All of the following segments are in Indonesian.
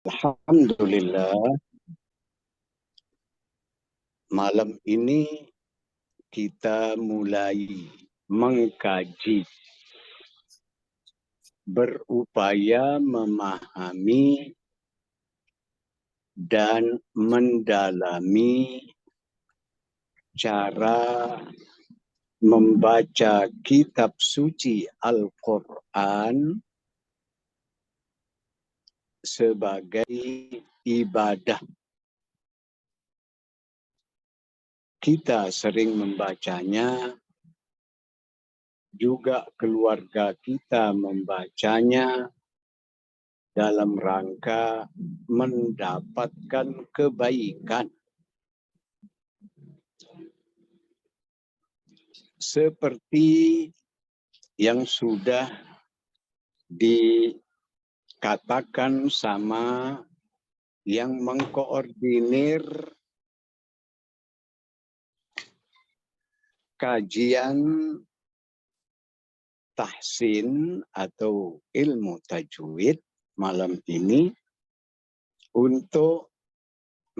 Alhamdulillah, malam ini kita mulai mengkaji, berupaya memahami dan mendalami cara membaca kitab suci Al-Quran sebagai ibadah. Kita sering membacanya, juga keluarga kita membacanya dalam rangka mendapatkan kebaikan. Seperti yang sudah dikatakan sama yang mengkoordinir kajian tahsin atau ilmu tajwid malam ini. Untuk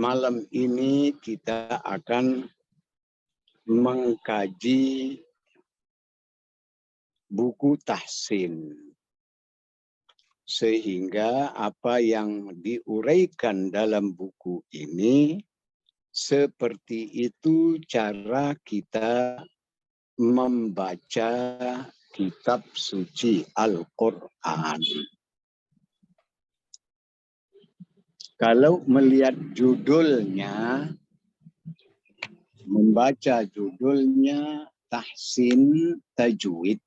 malam ini kita akan mengkaji buku tahsin, sehingga apa yang diuraikan dalam buku ini seperti itu cara kita membaca kitab suci Al-Quran. Kalau melihat judulnya, membaca judulnya Tahsin Tajwid,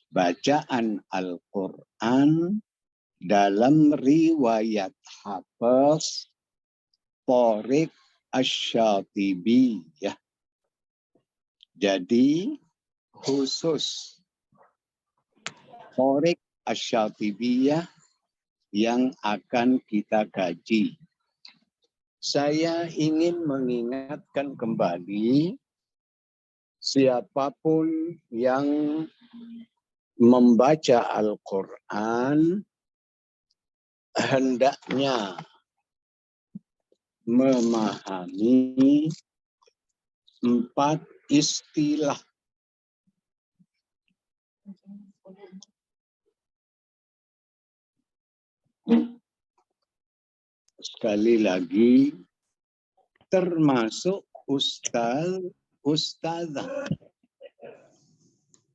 bacaan Al-Quran dalam riwayat Hafiz Thariq Asy-Syatibiyah. Jadi khusus Thariq Asy-Syatibiyah yang akan kita kaji. Saya ingin mengingatkan kembali siapapun yang membaca Al-Quran hendaknya memahami 4 istilah. Sekali lagi, termasuk ustaz, ustazah.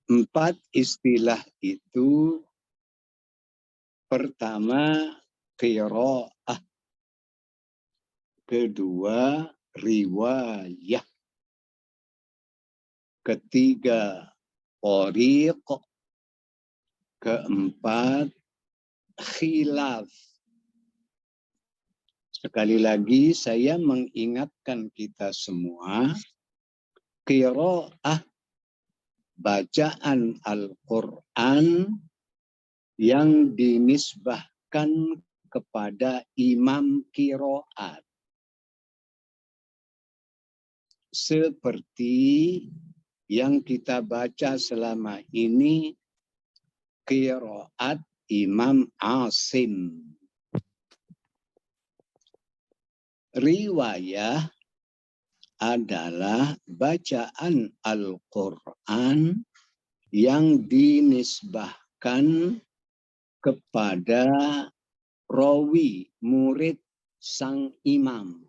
4 istilah itu, pertama qiraah, kedua riwayah, ketiga thariq, keempat khilaf. Sekali lagi saya mengingatkan kita semua, qiraah, bacaan Al-Quran yang dinisbahkan kepada imam qiraat. Seperti yang kita baca selama ini, qiraat Imam Asim. Riwayah adalah bacaan Al-Quran yang dinisbahkan kepada rawi, murid sang imam.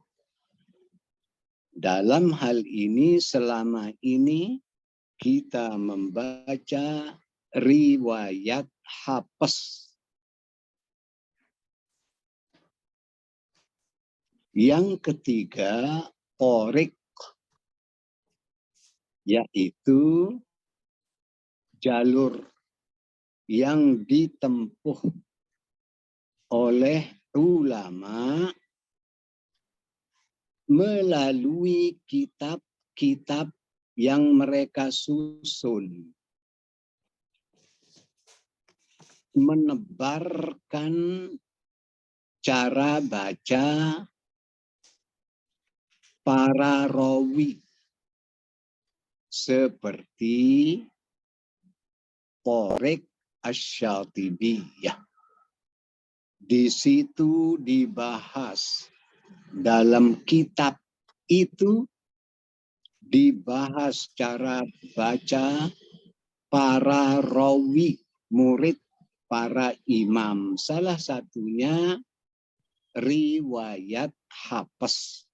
Dalam hal ini, selama ini kita membaca riwayat Hafiz. Yang ketiga, thariq, yaitu jalur yang ditempuh oleh ulama melalui kitab-kitab yang mereka susun, menebarkan cara baca para rawi seperti Thariq Asy-Syatibiyah. Di situ dibahas dalam kitab itu, dibahas cara baca para rawi, murid para imam. Salah satunya riwayat Hafs.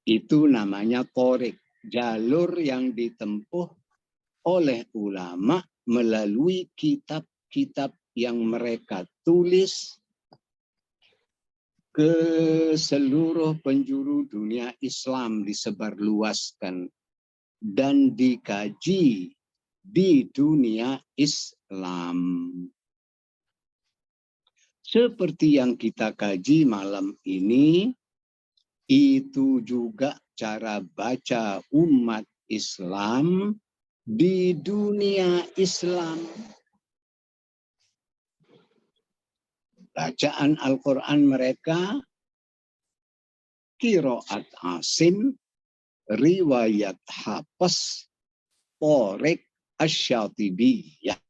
Itu namanya Thoriq, jalur yang ditempuh oleh ulama melalui kitab-kitab yang mereka tulis ke seluruh penjuru dunia Islam, disebarluaskan dan dikaji di dunia Islam. Seperti yang kita kaji malam ini, itu juga cara baca umat Islam di dunia Islam. Bacaan Al-Quran mereka, qiraat Asim, riwayat Hafs, Thoriq Asy-Syatibiyah.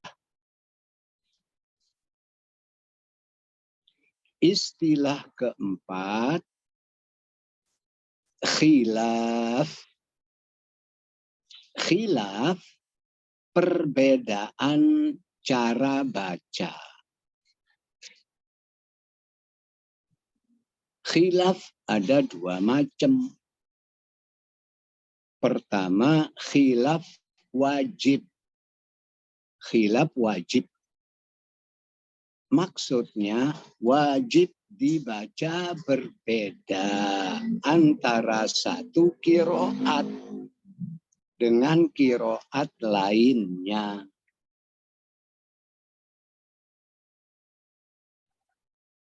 Istilah keempat, khilaf. Khilaf, perbedaan cara baca. Khilaf ada dua macam. Pertama, khilaf wajib. Khilaf wajib. Maksudnya wajib dibaca berbeda antara satu qiraat dengan qiraat lainnya.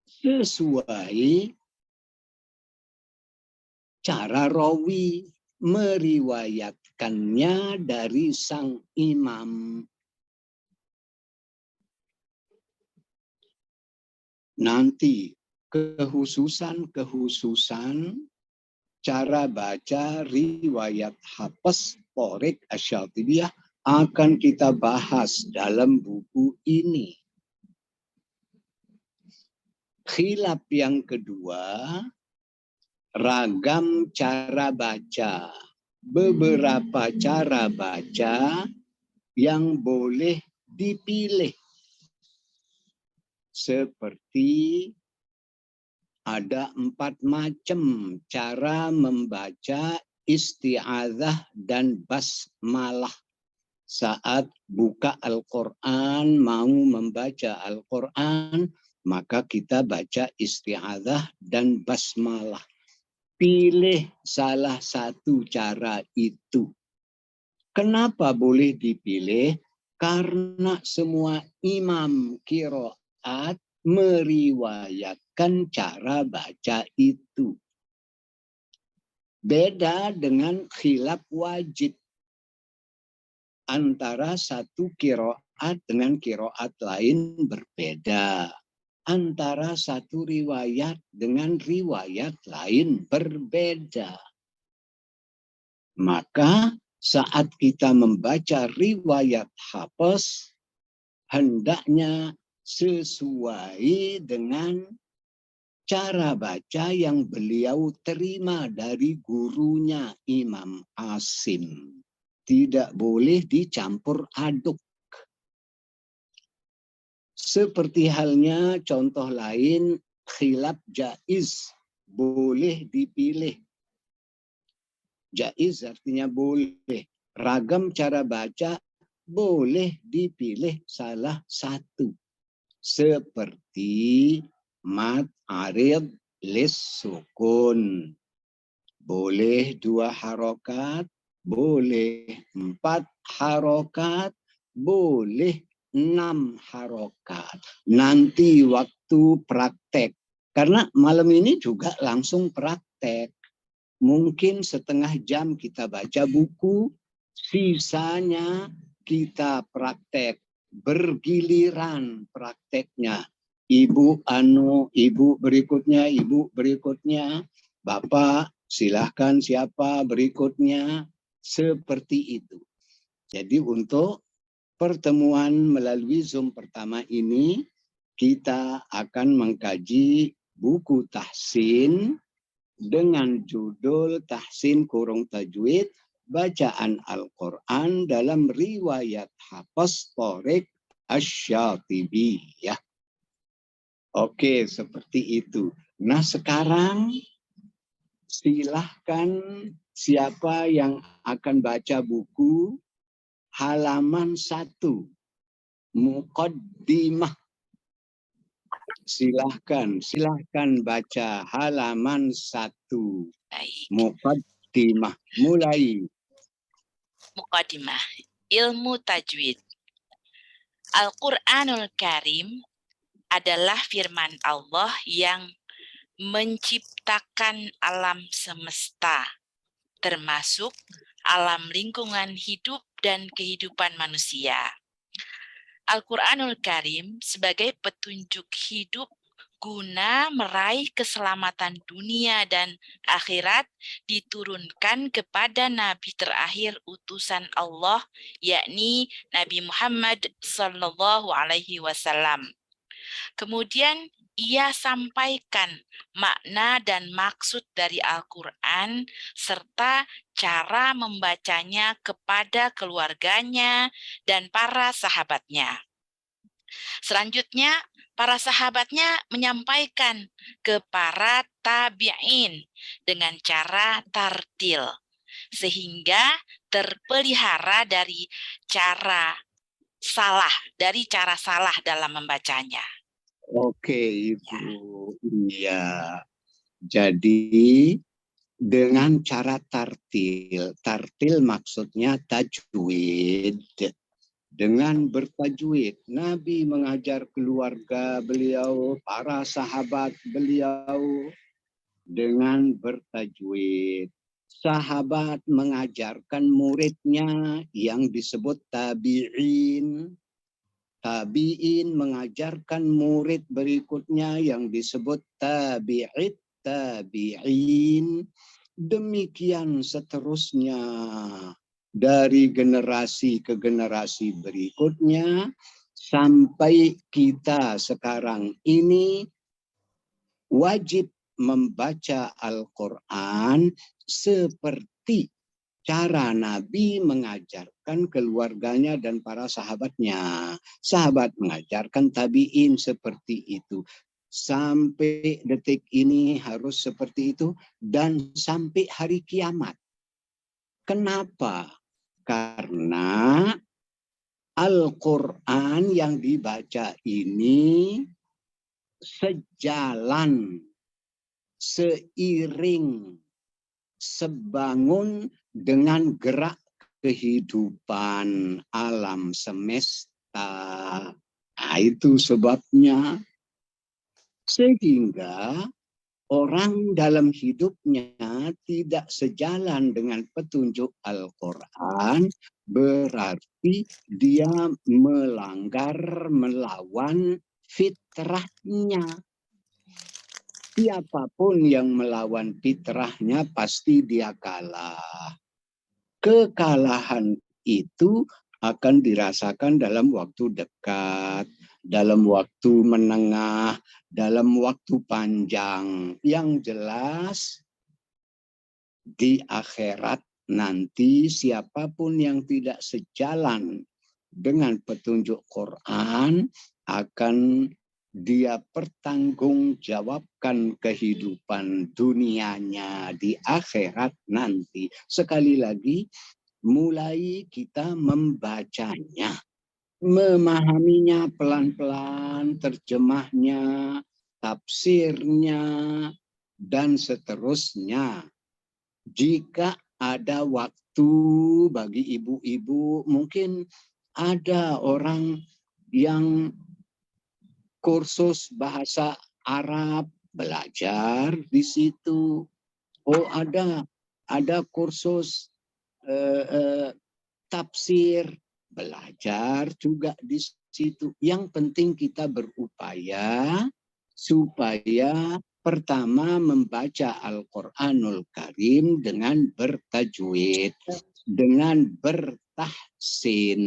Sesuai cara rawi meriwayatkannya dari sang imam. Nanti kehususan cara baca riwayat Hafs, Thoriq Asy-Syatibiyah akan kita bahas dalam buku ini. Khilaf yang kedua, ragam cara baca. Beberapa cara baca yang boleh dipilih. Seperti ada 4 macam cara membaca isti'adzah dan basmalah. Saat buka Al-Quran, mau membaca Al-Quran, maka kita baca isti'adzah dan basmalah. Pilih salah satu cara itu. Kenapa boleh dipilih? Karena semua imam qiraat meriwayatkan cara baca itu. Beda dengan khilaf wajib. Antara satu qiraat dengan qiraat lain berbeda. Antara satu riwayat dengan riwayat lain berbeda. Maka saat kita membaca riwayat Hafs, hendaknya sesuai dengan cara baca yang beliau terima dari gurunya Imam Asim. Tidak boleh dicampur aduk. Seperti halnya contoh lain, khilaf jaiz, boleh dipilih. Jaiz artinya boleh. Ragam cara baca boleh dipilih salah satu. Seperti mad arid lis sukun. Boleh 2 harokat, boleh 4 harokat, boleh 6 harokat. Nanti waktu praktek. Karena malam ini juga langsung praktek. Mungkin setengah jam kita baca buku, sisanya kita praktek. Bergiliran prakteknya. Ibu berikutnya, Bapak silahkan siapa berikutnya, seperti itu. Jadi untuk pertemuan melalui Zoom pertama ini, kita akan mengkaji buku tahsin dengan judul Tahsin Kurung Tajwid, Bacaan Al-Quran dalam Riwayat Hafs Thoriq Asy-Syatibi. Ya. Oke, seperti itu. Nah, sekarang silahkan siapa yang akan baca buku halaman 1, Muqaddimah. Silahkan baca halaman 1. Baik. Muqaddimah. Mulai. Muqaddimah. Ilmu tajwid. Al-Quranul Karim adalah firman Allah yang menciptakan alam semesta, termasuk alam lingkungan hidup dan kehidupan manusia. Al-Quranul Karim sebagai petunjuk hidup guna meraih keselamatan dunia dan akhirat diturunkan kepada Nabi terakhir utusan Allah, yakni Nabi Muhammad Sallallahu Alaihi Wasallam. Kemudian ia sampaikan makna dan maksud dari Al-Quran serta cara membacanya kepada keluarganya dan para sahabatnya. Selanjutnya, para sahabatnya menyampaikan ke para tabi'in dengan cara tartil, sehingga terpelihara dari cara salah dalam membacanya. Oke, Ibu. Iya. Jadi dengan cara tartil. Tartil maksudnya tajwid. Dengan bertajwid, Nabi mengajar keluarga beliau, para sahabat beliau dengan bertajwid. Sahabat mengajarkan muridnya yang disebut tabi'in. Tabi'in mengajarkan murid berikutnya yang disebut tabi'it tabi'in. Demikian seterusnya. Dari generasi ke generasi berikutnya sampai kita sekarang ini wajib membaca Al-Quran seperti cara Nabi mengajarkan keluarganya dan para sahabatnya. Sahabat mengajarkan tabi'in seperti itu. Sampai detik ini harus seperti itu dan sampai hari kiamat. Kenapa? Karena Al-Quran yang dibaca ini sejalan, seiring, sebangun dengan gerak kehidupan alam semesta. Nah, itu sebabnya sehingga orang dalam hidupnya tidak sejalan dengan petunjuk Al-Quran, berarti dia melanggar, melawan fitrahnya. Siapapun yang melawan fitrahnya pasti dia kalah. Kekalahan itu akan dirasakan dalam waktu dekat, dalam waktu menengah, dalam waktu panjang. Yang jelas di akhirat nanti siapapun yang tidak sejalan dengan petunjuk Quran akan dia pertanggungjawabkan kehidupan dunianya di akhirat nanti. Sekali lagi, mulai kita membacanya, memahaminya pelan-pelan, terjemahnya, tafsirnya, dan seterusnya. Jika ada waktu bagi ibu-ibu, mungkin ada orang yang kursus bahasa Arab, belajar di situ. Oh, ada kursus tafsir, belajar juga di situ. Yang penting kita berupaya supaya pertama membaca Al-Quranul Karim dengan bertajwid, dengan bertahsin.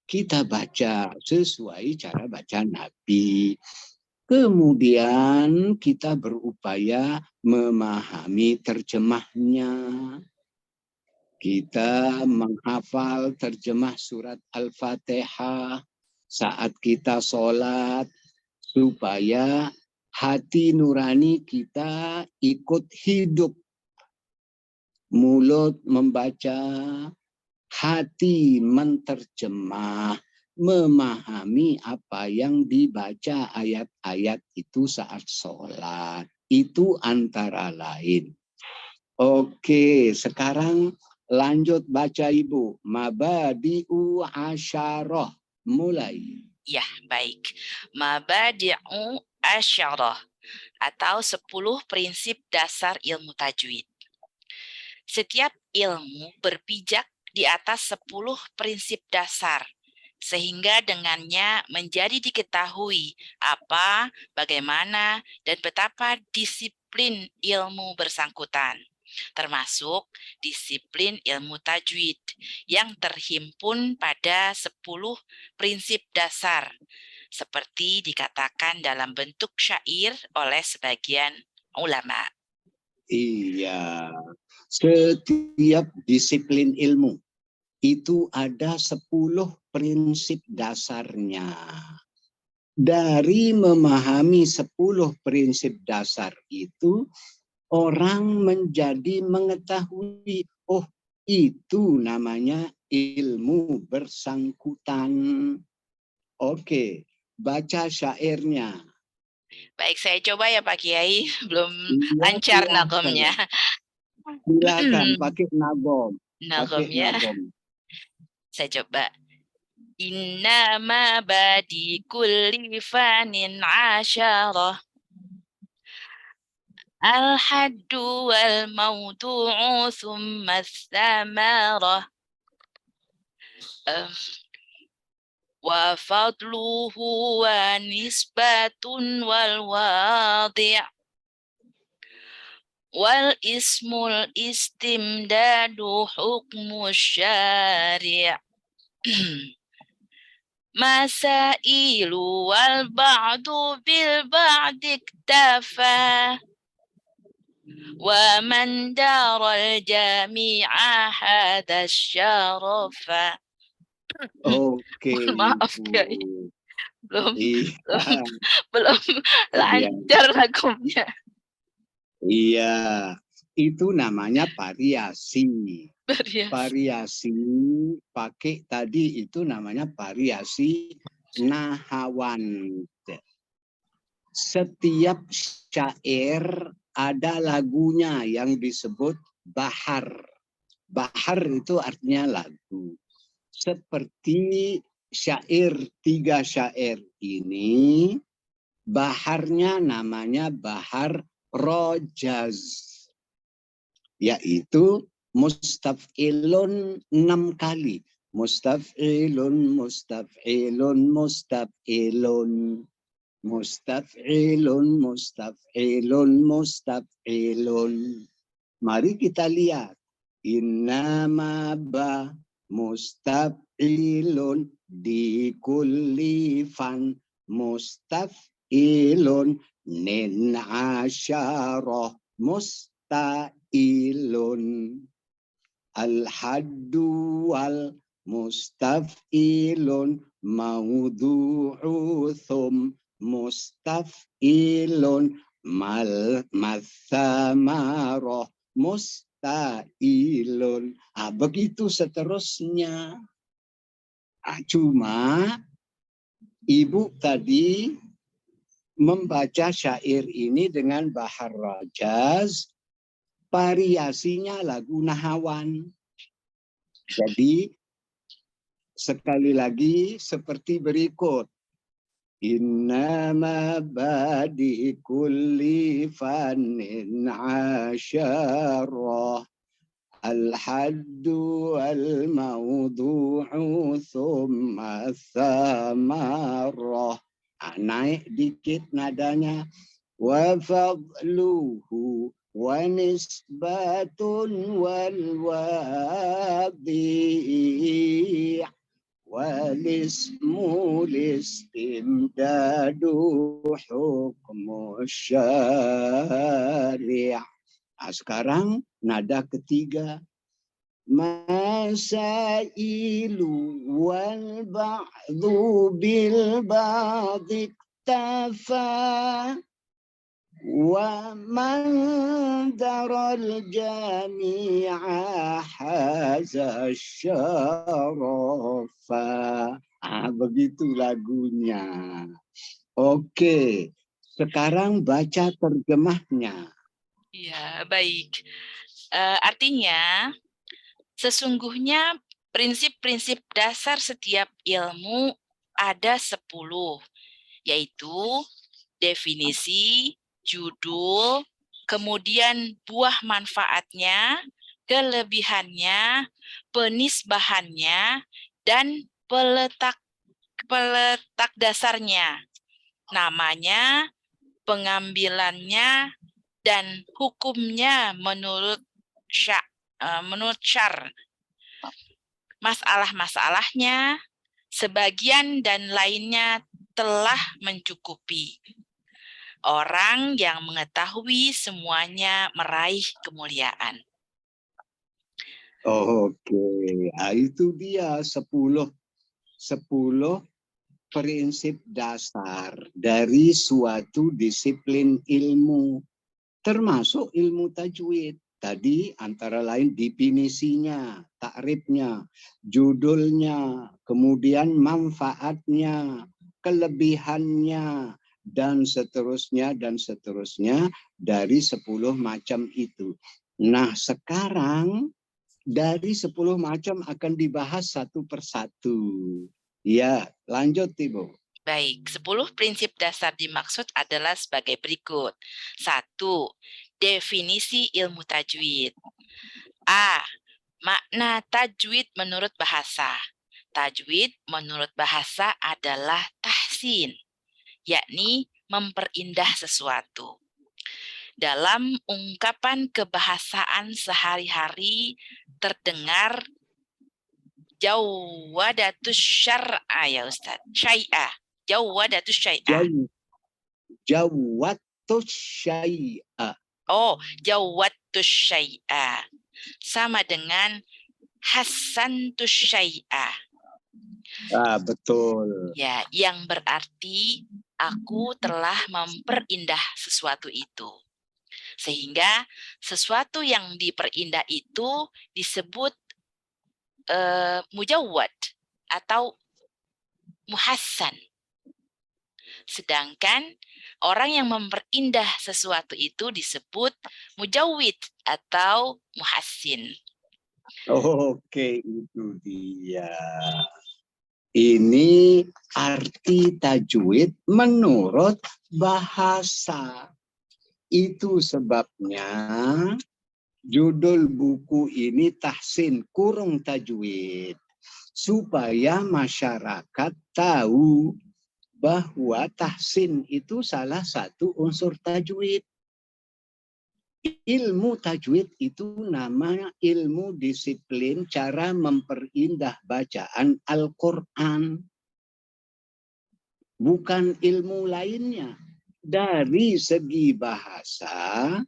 kita baca sesuai cara baca Nabi. Kemudian kita berupaya memahami terjemahnya. Kita menghafal terjemah surat Al-Fatihah saat kita sholat, supaya hati nurani kita ikut hidup. Mulut membaca, hati menterjemah, memahami apa yang dibaca ayat-ayat itu saat sholat. Itu antara lain. Oke, sekarang lanjut baca Ibu. Mabadi'u asyarah. Mulai. Ya, baik. Mabadi'u asyarah atau 10 prinsip dasar ilmu tajwid. Setiap ilmu berpijak di atas 10 prinsip dasar, sehingga dengannya menjadi diketahui apa, bagaimana, dan betapa disiplin ilmu bersangkutan, termasuk disiplin ilmu tajwid yang terhimpun pada 10 prinsip dasar, seperti dikatakan dalam bentuk syair oleh sebagian ulama. Iya, setiap disiplin ilmu itu ada 10 prinsip dasarnya. Dari memahami 10 prinsip dasar itu, orang menjadi mengetahui, oh itu namanya ilmu bersangkutan. Oke, baca syairnya. Baik, saya coba ya Pak Kiai, belum Iya, lancar nagomnya. silakan pakai nagom. Pakai Nagomnya, nagom. saya coba. Innama badi kulli fanin asyarah. Al-haddu wal mawdu'u thumma thamarah. Wa fadluhu wa nisbatun wal wadi' wal ismul istimdadu hukmu syari' masailu wal ba'du bil ba'di iktafa wa man daral jami'a hadha syarafa. Oke, Maaf Kiai, belum iya, belum iya, lancar lagunya. iya, itu namanya variasi. Variasi. Variasi pakai tadi itu namanya variasi nahawan. Setiap syair ada lagunya yang disebut bahar. Bahar itu artinya lagu. Seperti syair 3 syair ini, baharnya namanya bahar rojaz, yaitu mustaf'ilun 6 kali. Mustaf'ilun, mustaf'ilun, mustaf'ilun. Mustaf'ilun, mustaf'ilun, mustaf'ilun. Mari kita lihat. Innama ba mustaf'ilun di kulli fan mustaf'ilun nin asyarah musta'ilun. Al-haddu wal mustaf'ilun mawdu'u thum mustaf'ilun mathamarah musta'ilun. Begitu seterusnya. Cuma Ibu tadi membaca syair ini dengan bahar rajaz, variasinya lagu nahawan. Jadi sekali lagi seperti berikut. Innama badi kulli fannin asyarah al-haddu wal mawdu'u thumma thamarah. Naik dikit nadanya. Wa fadluhu wa nisbatun wal wadi' والاسم الاستمداد حكم الشارع. Nah, sekarang nada ketiga. Masailu wal ba'du bil ba'di iktafa wa man daral jami'a haza syarafa. Begitu lagunya. Oke, sekarang baca terjemahnya. Ya, baik. Artinya, sesungguhnya prinsip-prinsip dasar setiap ilmu ada 10, yaitu definisi, judul, kemudian buah manfaatnya, kelebihannya, penisbahannya, dan peletak dasarnya, namanya, pengambilannya, dan hukumnya menurut syar. Masalah-masalahnya, sebagian dan lainnya telah mencukupi. Orang yang mengetahui semuanya meraih kemuliaan. Oke, itu dia 10 prinsip dasar dari suatu disiplin ilmu, termasuk ilmu tajwid. Tadi antara lain definisinya, takrifnya, judulnya, kemudian manfaatnya, kelebihannya, dan seterusnya dari 10 macam itu. Nah, sekarang dari 10 macam akan dibahas satu persatu. Ya, lanjut Ibu. Baik, 10 prinsip dasar dimaksud adalah sebagai berikut. 1. Definisi ilmu tajwid. A. Makna tajwid menurut bahasa. Tajwid menurut bahasa adalah tahsin, yakni memperindah sesuatu. Dalam ungkapan kebahasaan sehari-hari terdengar jawadatus syar'a ya Ustaz. Syai'ah. Jawadatus syai'ah. Jawatus syai'a. Oh, jawatus syai'ah. Sama dengan hasantus syai'ah. Betul. Ya, yang berarti aku telah memperindah sesuatu itu. Sehingga sesuatu yang diperindah itu disebut mujawwad atau muhassan. Sedangkan orang yang memperindah sesuatu itu disebut mujawwid atau muhassin. Oke, itu dia. Ini arti tajwid menurut bahasa. Itu sebabnya judul buku ini Tahsin Kurung Tajwid. Supaya masyarakat tahu bahwa tahsin itu salah satu unsur tajwid. Ilmu tajwid itu namanya ilmu disiplin cara memperindah bacaan Al-Quran. Bukan ilmu lainnya. Dari segi bahasa,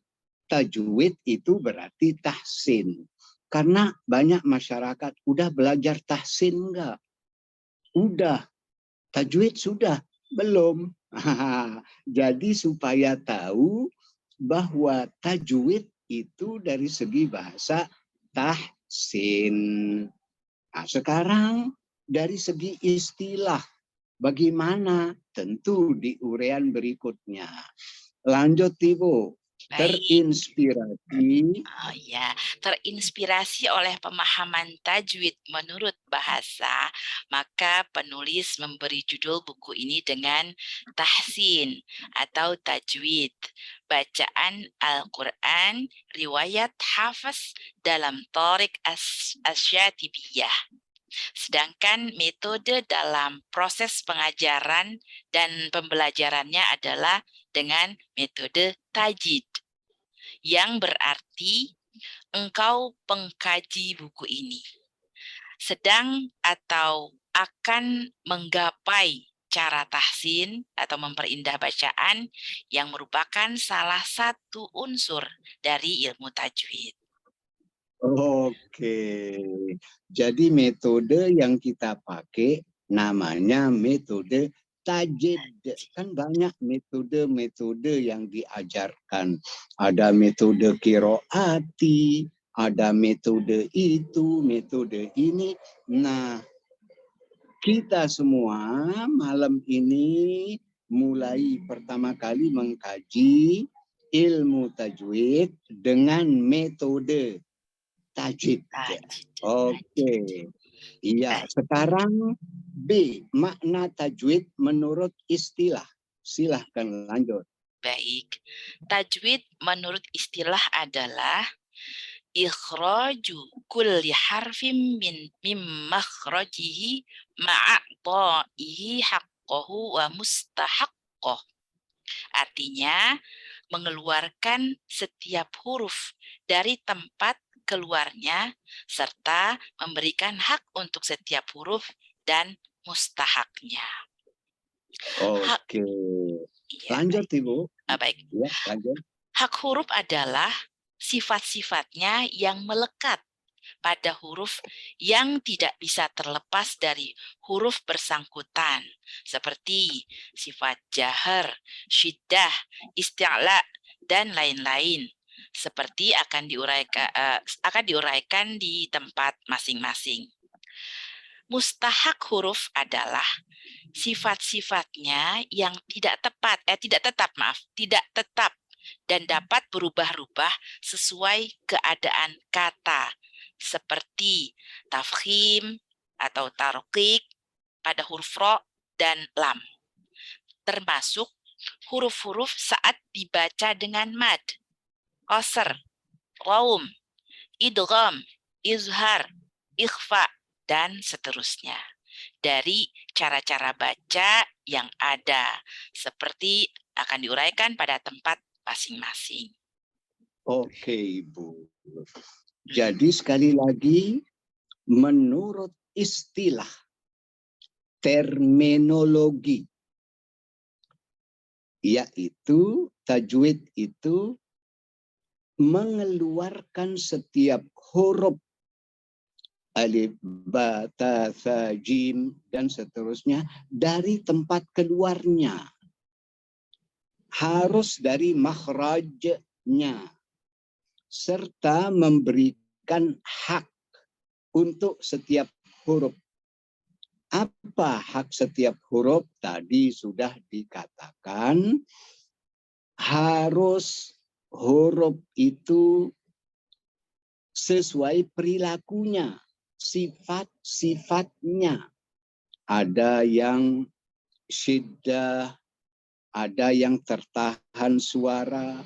tajwid itu berarti tahsin. Karena banyak masyarakat, udah belajar tahsin enggak? Udah. Tajwid sudah? Belum. Jadi supaya tahu bahwa tajwid itu dari segi bahasa tahsin. Nah, sekarang dari segi istilah bagaimana? Tentu di uraian berikutnya. Lanjut Ibu. Terinspirasi. Oh ya, terinspirasi oleh pemahaman tajwid menurut bahasa, maka penulis memberi judul buku ini dengan tahsin atau tajwid, bacaan Al-Quran, riwayat Hafiz dalam Thariq Asy-Syatibiyah. Sedangkan metode dalam proses pengajaran dan pembelajarannya adalah dengan metode tajdid, yang berarti engkau pengkaji buku ini. Sedang atau akan menggapai cara tahsin atau memperindah bacaan yang merupakan salah satu unsur dari ilmu tajwid. Oke, jadi metode yang kita pakai namanya metode tajdid. Kan banyak metode-metode yang diajarkan. Ada metode qiraati, ada metode itu, metode ini. Nah, kita semua malam ini mulai pertama kali mengkaji ilmu tajwid dengan metode tajwid. Oke. Iya, sekarang B, makna tajwid menurut istilah. Silahkan lanjut. Baik, tajwid menurut istilah adalah ikhraju kulli harfin min makhrajihi ma'a'ta'ihi haqqahu wa mustahaqqah. Artinya, mengeluarkan setiap huruf dari tempat keluarnya serta memberikan hak untuk setiap huruf dan mustahaknya. Oke. Iya, Lanjut, Ibu. baik. Ya, lanjut. Hak huruf adalah sifat-sifatnya yang melekat pada huruf yang tidak bisa terlepas dari huruf bersangkutan, seperti sifat jahar, syiddah, isti'la, dan lain-lain. Seperti akan diuraikan di tempat masing-masing. Mustahak huruf adalah sifat-sifatnya yang tidak tetap dan dapat berubah-ubah sesuai keadaan kata, seperti tafkhim atau tarqiq pada huruf ro dan lam, termasuk huruf-huruf saat dibaca dengan mad, qasr, raum, idgham, izhar, ikhfa, dan seterusnya. Dari cara-cara baca yang ada, seperti akan diuraikan pada tempat masing-masing. Oke, Ibu. Jadi sekali lagi, menurut istilah, terminologi, yaitu tajwid itu mengeluarkan setiap huruf alif, ba, ta, tha, jim, dan seterusnya dari tempat keluarnya. Harus dari makhrajnya. Serta memberikan hak untuk setiap huruf. Apa hak setiap huruf? Tadi sudah dikatakan harus huruf itu sesuai perilakunya, sifat-sifatnya. Ada yang syiddah, ada yang tertahan suara,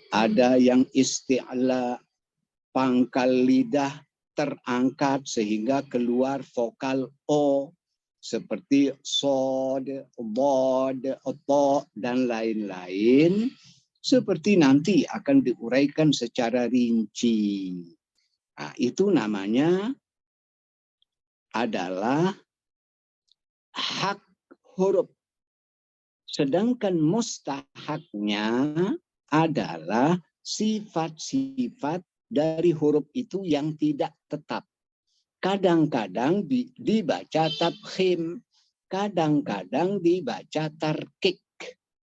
ada yang isti'la, pangkal lidah terangkat sehingga keluar vokal O, seperti sod, bod, to, dan lain-lain, seperti nanti akan diuraikan secara rinci. Nah, itu namanya adalah hak huruf. Sedangkan mustahaknya adalah sifat-sifat dari huruf itu yang tidak tetap. Kadang-kadang dibaca tafkhim, kadang-kadang dibaca tarkik.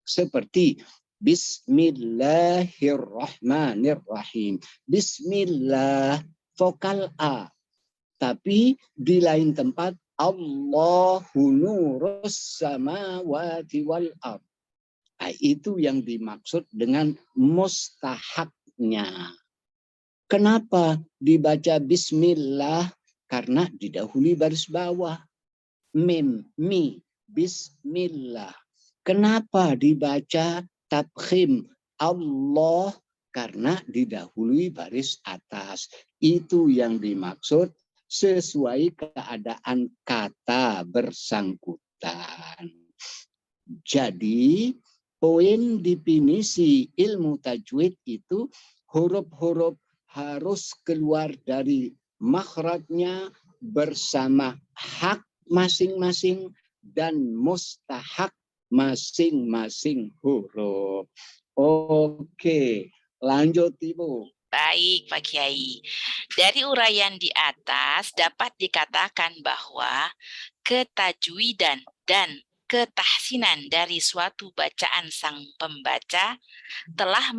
Seperti Bismillahirrahmanirrahim. Bismillah, vokal A. Tapi di lain tempat, Allahu nurus samawati wal ardh. Nah, itu yang dimaksud dengan mustahaknya. Kenapa dibaca bismillah? Karena didahului baris bawah. Mim, mi, bismillah. Kenapa dibaca tafkhim? Allah, karena didahului baris atas. Itu yang dimaksud sesuai keadaan kata bersangkutan. Jadi, poin definisi ilmu tajwid itu huruf-huruf harus keluar dari makhrajnya bersama hak masing-masing dan mustahak masing-masing huruf. Oke, lanjut Ibu. Baik, Pak Kiai. Dari uraian di atas dapat dikatakan bahwa ketajwidan dan ketahsinan dari suatu bacaan sang pembaca telah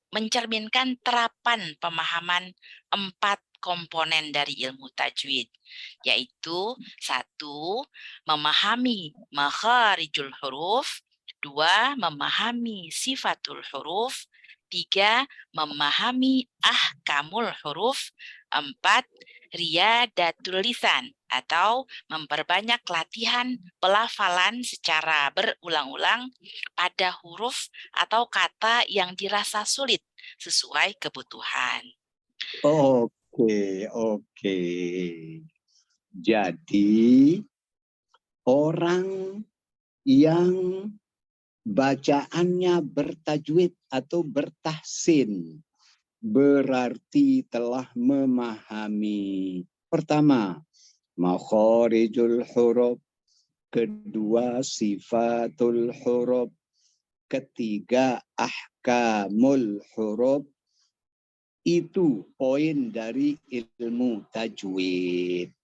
mencerminkan terapan pemahaman 4 komponen dari ilmu tajwid, yaitu 1. Memahami makharijul huruf, 2. Memahami sifatul huruf, 3. Memahami ahkamul huruf, 4. Riyadatul lisan atau memperbanyak latihan pelafalan secara berulang-ulang pada huruf atau kata yang dirasa sulit sesuai kebutuhan. Oke. Jadi orang yang bacaannya bertajwid atau bertahsin berarti telah memahami pertama makharijul huruf, kedua sifatul huruf, ketiga ahkamul huruf. Itu poin dari ilmu tajwid.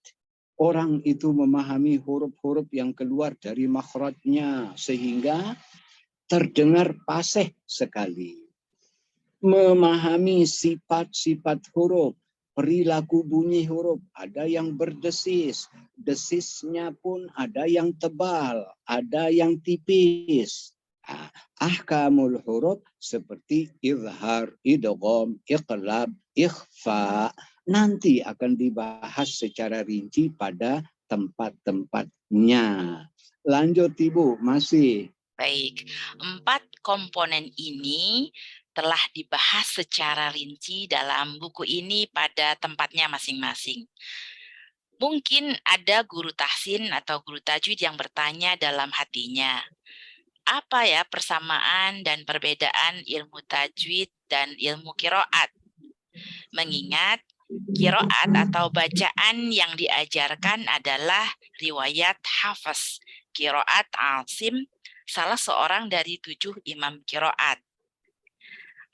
Orang itu memahami huruf-huruf yang keluar dari makhrajnya sehingga terdengar fasih sekali. Memahami sifat-sifat huruf, perilaku bunyi huruf, ada yang berdesis, desisnya pun ada yang tebal, ada yang tipis. Ahkamul huruf seperti izhar, idgham, iqlab, ikhfa nanti akan dibahas secara rinci pada tempat-tempatnya. Lanjut Ibu, masih. Baik, 4 komponen ini telah dibahas secara rinci dalam buku ini pada tempatnya masing-masing. Mungkin ada guru tahsin atau guru tajwid yang bertanya dalam hatinya, apa ya persamaan dan perbedaan ilmu tajwid dan ilmu qiraat? Mengingat qiraat atau bacaan yang diajarkan adalah riwayat Hafs, qiraat Asim, salah seorang dari 7 imam qiraat.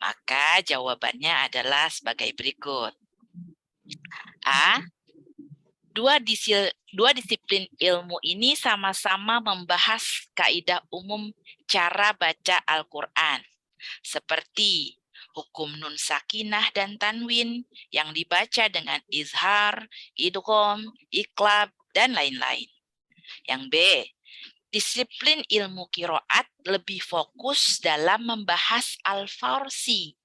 Maka jawabannya adalah sebagai berikut. A. Dua disiplin ilmu ini sama-sama membahas kaidah umum cara baca Al-Quran, seperti hukum nun sakinah dan tanwin yang dibaca dengan izhar, idgham, iqlab, dan lain-lain. Yang B. Disiplin ilmu qiraat lebih fokus dalam membahas al-farsi,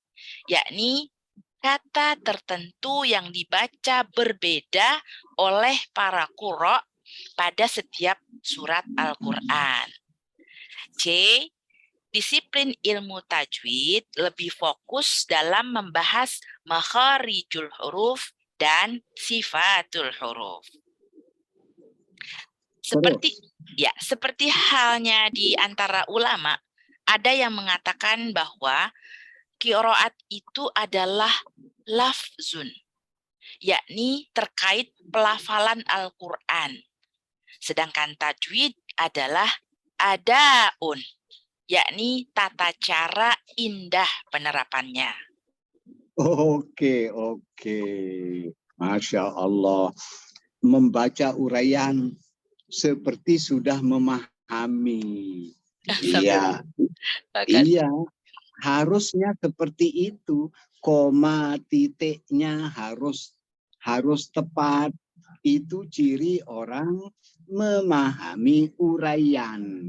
yakni kata tertentu yang dibaca berbeda oleh para qurra pada setiap surat Al-Quran. C. Disiplin ilmu tajwid lebih fokus dalam membahas makharijul huruf dan sifatul huruf. Seperti halnya di antara ulama, ada yang mengatakan bahwa qiraat itu adalah lafzun, yakni terkait pelafalan Al-Quran. Sedangkan tajwid adalah adaun, yakni tata cara indah penerapannya. Oke. Masya Allah. Membaca uraian seperti sudah memahami. Iya, harusnya seperti itu. Koma titiknya harus tepat. Itu ciri orang memahami uraian.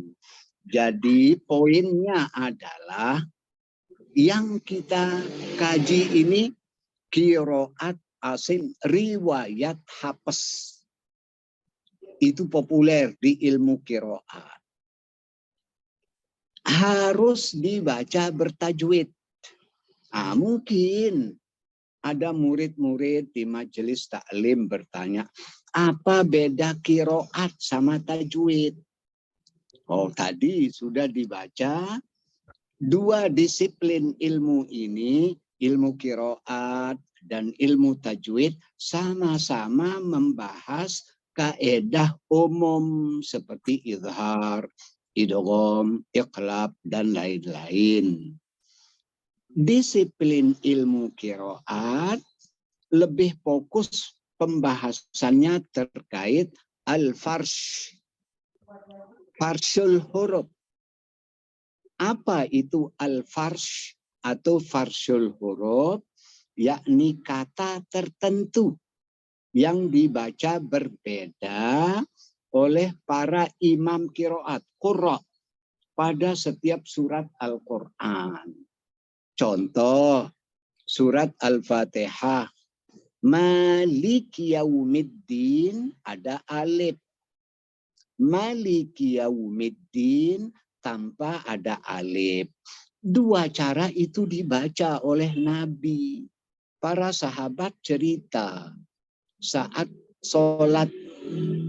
Jadi poinnya adalah yang kita kaji ini qiraat Asim riwayat Hafs. Itu populer di ilmu qiraat. Harus dibaca bertajwid. Mungkin ada murid-murid di majelis taklim bertanya, apa beda qiraat sama tajwid? Oh, tadi sudah dibaca. 2 disiplin ilmu ini, ilmu qiraat dan ilmu tajwid, sama-sama membahas kaedah umum seperti izhar, idgham, iqlab, dan lain-lain. Disiplin ilmu qiraat lebih fokus pembahasannya terkait al-farsh, farshul huruf. Apa itu al-farsh atau farshul huruf? Yakni kata tertentu yang dibaca berbeda oleh para imam qiraat, qurra, pada setiap surat Al-Quran. Contoh, surat Al-Fatihah. Maliki yaumiddin ada alif. Maliki yaumiddin tanpa ada alif. Dua cara itu dibaca oleh Nabi. Para sahabat cerita saat sholat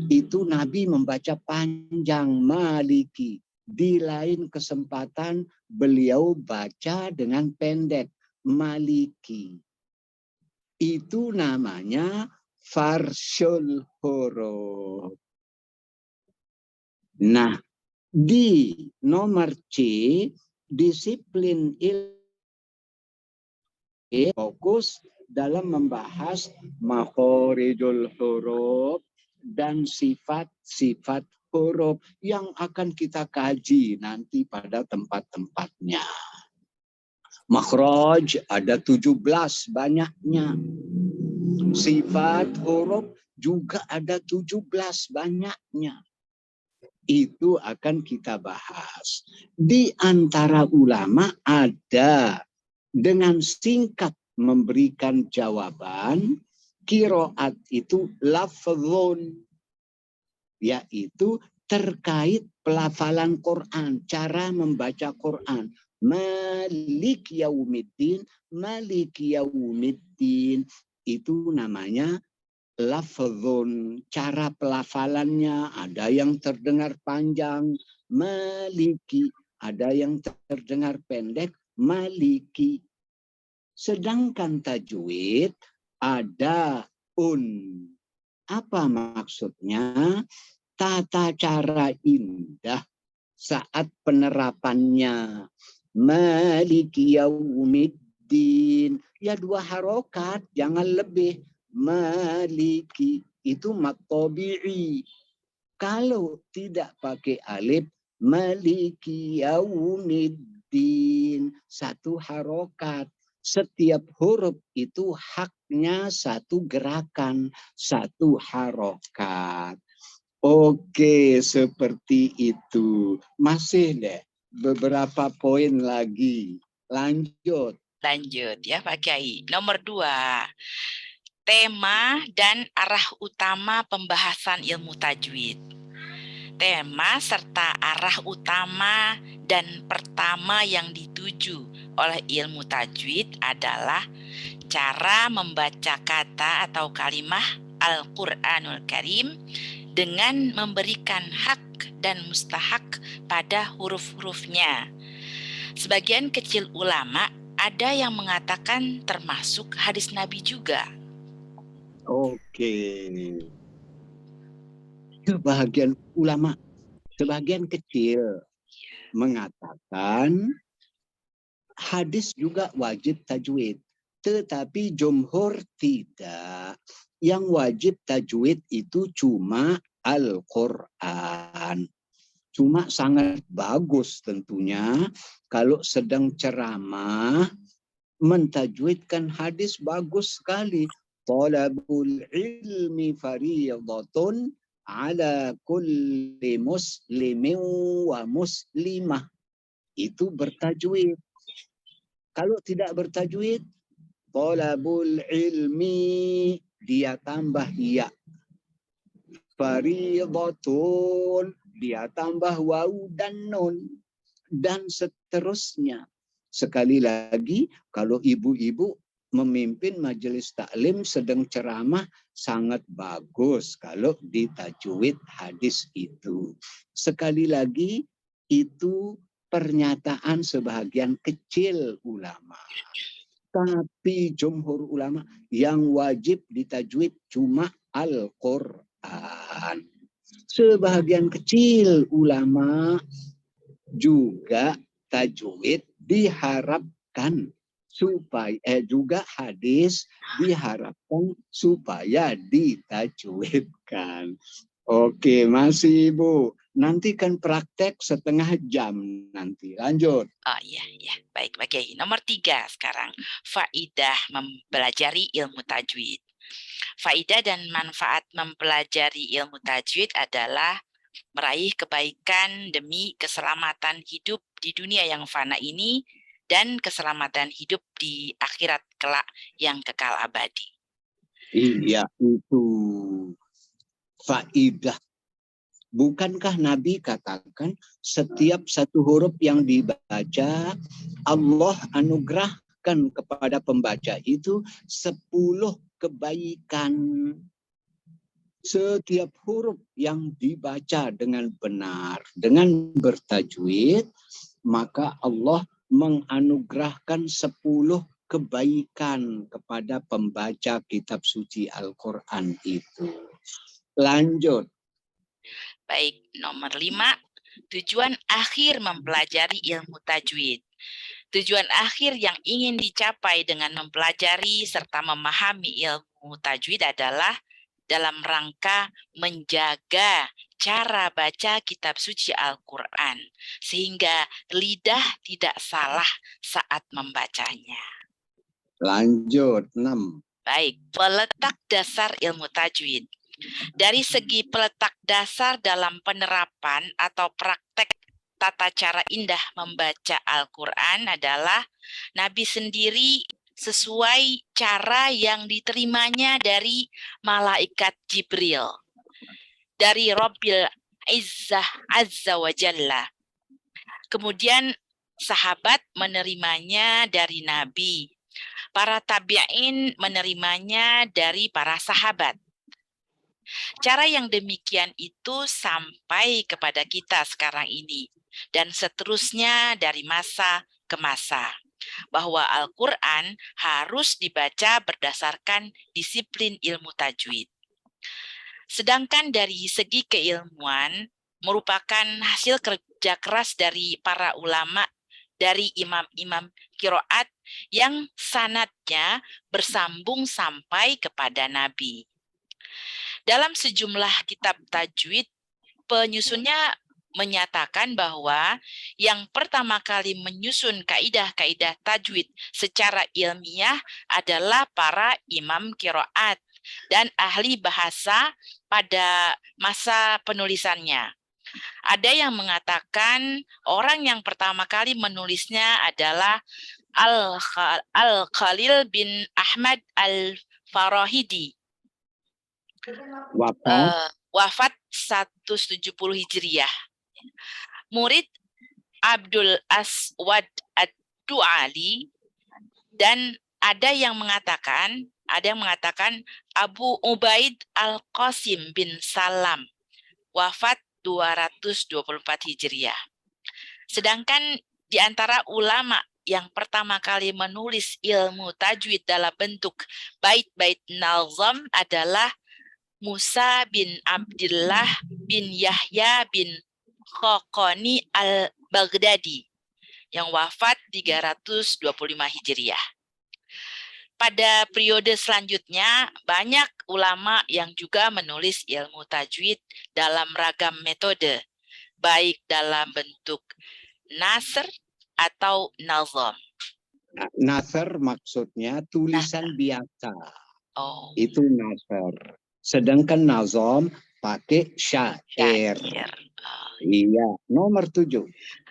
itu Nabi membaca panjang Maliki. Di lain kesempatan beliau baca dengan pendek Maliki. Itu namanya farshul huruf. Nah, di nomor C, disiplin ilmu fokus dalam membahas makhorijul huruf dan sifat-sifat huruf yang akan kita kaji nanti pada tempat-tempatnya. Makhraj ada 17 banyaknya. Sifat huruf juga ada 17 banyaknya. Itu akan kita bahas. Di antara ulama ada dengan singkat memberikan jawaban, qiraat itu lafzun, yaitu terkait pelafalan Quran, cara membaca Quran. Malik yaumiddin, malik yaumiddin, itu namanya lafzun. Cara pelafalannya ada yang terdengar panjang, maliki, ada yang terdengar pendek, maliki. Sedangkan tajwid ada Apa maksudnya? Tata cara indah saat penerapannya. Maliki yaumiddin. Ya 2 harokat, jangan lebih. Maliki itu mad tabi'i. Kalau tidak pakai alif, maliki yaumiddin, 1 harokat. Setiap huruf itu haknya 1 gerakan, 1 harokat. Oke, seperti itu. Masih deh beberapa poin lagi. Lanjut. Lanjut ya Pak Kiai. Nomor 2. Tema dan arah utama pembahasan ilmu tajwid. Tema serta arah utama dan pertama yang dituju oleh ilmu tajwid adalah cara membaca kata atau kalimah Al-Quranul Karim dengan memberikan hak dan mustahak pada huruf-hurufnya. Sebagian kecil ulama ada yang mengatakan termasuk hadis Nabi juga. Oke. Sebagian ulama, sebagian kecil mengatakan hadis juga wajib tajwid. Tetapi jumhur tidak. Yang wajib tajwid itu cuma Al-Quran. Cuma sangat bagus tentunya kalau sedang ceramah mentajwidkan hadis bagus sekali. Talabul ilmi fariyadatun ala kulli muslimin wa muslimah. Itu bertajwid. Kalau tidak bertajwid, talabul ilmi, dia tambah ya. Fariyadatun, dia tambah waw dan nun. Dan seterusnya. Sekali lagi, kalau ibu-ibu memimpin majelis taklim sedang ceramah, sangat bagus kalau ditajwid hadis itu. Sekali lagi, itu pernyataan sebagian kecil ulama. Tapi jumhur ulama yang wajib ditajwid cuma Al-Quran. Al-Quran. Sebahagian kecil ulama juga tajwid diharapkan supaya juga hadis diharapkan supaya ditajwidkan. Oke, masih Ibu. Nanti kan praktek setengah jam nanti. Lanjut. Oh iya, iya. Baik, Pak Kiai. Nomor 3 sekarang. Faidah mempelajari ilmu tajwid. Faidah dan manfaat mempelajari ilmu tajwid adalah meraih kebaikan demi keselamatan hidup di dunia yang fana ini dan keselamatan hidup di akhirat kelak yang kekal abadi. Iya, itu faidah. Bukankah Nabi katakan setiap satu huruf yang dibaca Allah anugerahkan kepada pembaca itu 10 kebaikan. Setiap huruf yang dibaca dengan benar, dengan bertajwid, maka Allah menganugerahkan 10 kebaikan kepada pembaca kitab suci Al-Quran itu. Lanjut. Baik, nomor 5, tujuan akhir mempelajari ilmu tajwid. Tujuan akhir yang ingin dicapai dengan mempelajari serta memahami ilmu tajwid adalah dalam rangka menjaga cara baca kitab suci Al-Quran, sehingga lidah tidak salah saat membacanya. Lanjut, 6. Baik, peletak dasar ilmu tajwid. Dari segi peletak dasar dalam penerapan atau praktek tata cara indah membaca Al-Quran adalah Nabi sendiri sesuai cara yang diterimanya dari malaikat Jibril, dari Rabbil Izzah Azza wa Jalla. Kemudian sahabat menerimanya dari Nabi. Para tabi'in menerimanya dari para sahabat. Cara yang demikian itu sampai kepada kita sekarang ini dan seterusnya dari masa ke masa. Bahwa Al-Quran harus dibaca berdasarkan disiplin ilmu tajwid. Sedangkan dari segi keilmuan merupakan hasil kerja keras dari para ulama, dari imam-imam qiraat yang sanadnya bersambung sampai kepada Nabi. Dalam sejumlah kitab tajwid, penyusunnya menyatakan bahwa yang pertama kali menyusun kaidah-kaidah tajwid secara ilmiah adalah para imam qiraat dan ahli bahasa pada masa penulisannya. Ada yang mengatakan orang yang pertama kali menulisnya adalah Al-Khalil bin Ahmad Al-Farahidi. Wafat 170 Hijriah. Murid Abdul Aswad Ad-Du'ali, dan ada yang mengatakan Abu Ubaid Al-Qasim bin Salam, wafat 224 Hijriah. Sedangkan di antara ulama yang pertama kali menulis ilmu tajwid dalam bentuk bait-bait nazam adalah Musa bin Abdullah bin Yahya bin Khaqani al-Baghdadi yang wafat 325 Hijriah. Pada periode selanjutnya, banyak ulama yang juga menulis ilmu tajwid dalam ragam metode, baik dalam bentuk nasr atau nazam. Nasr maksudnya tulisan biasa. Oh. Itu nasr. Sedangkan nazam pakai syair. Iya, nomor 7.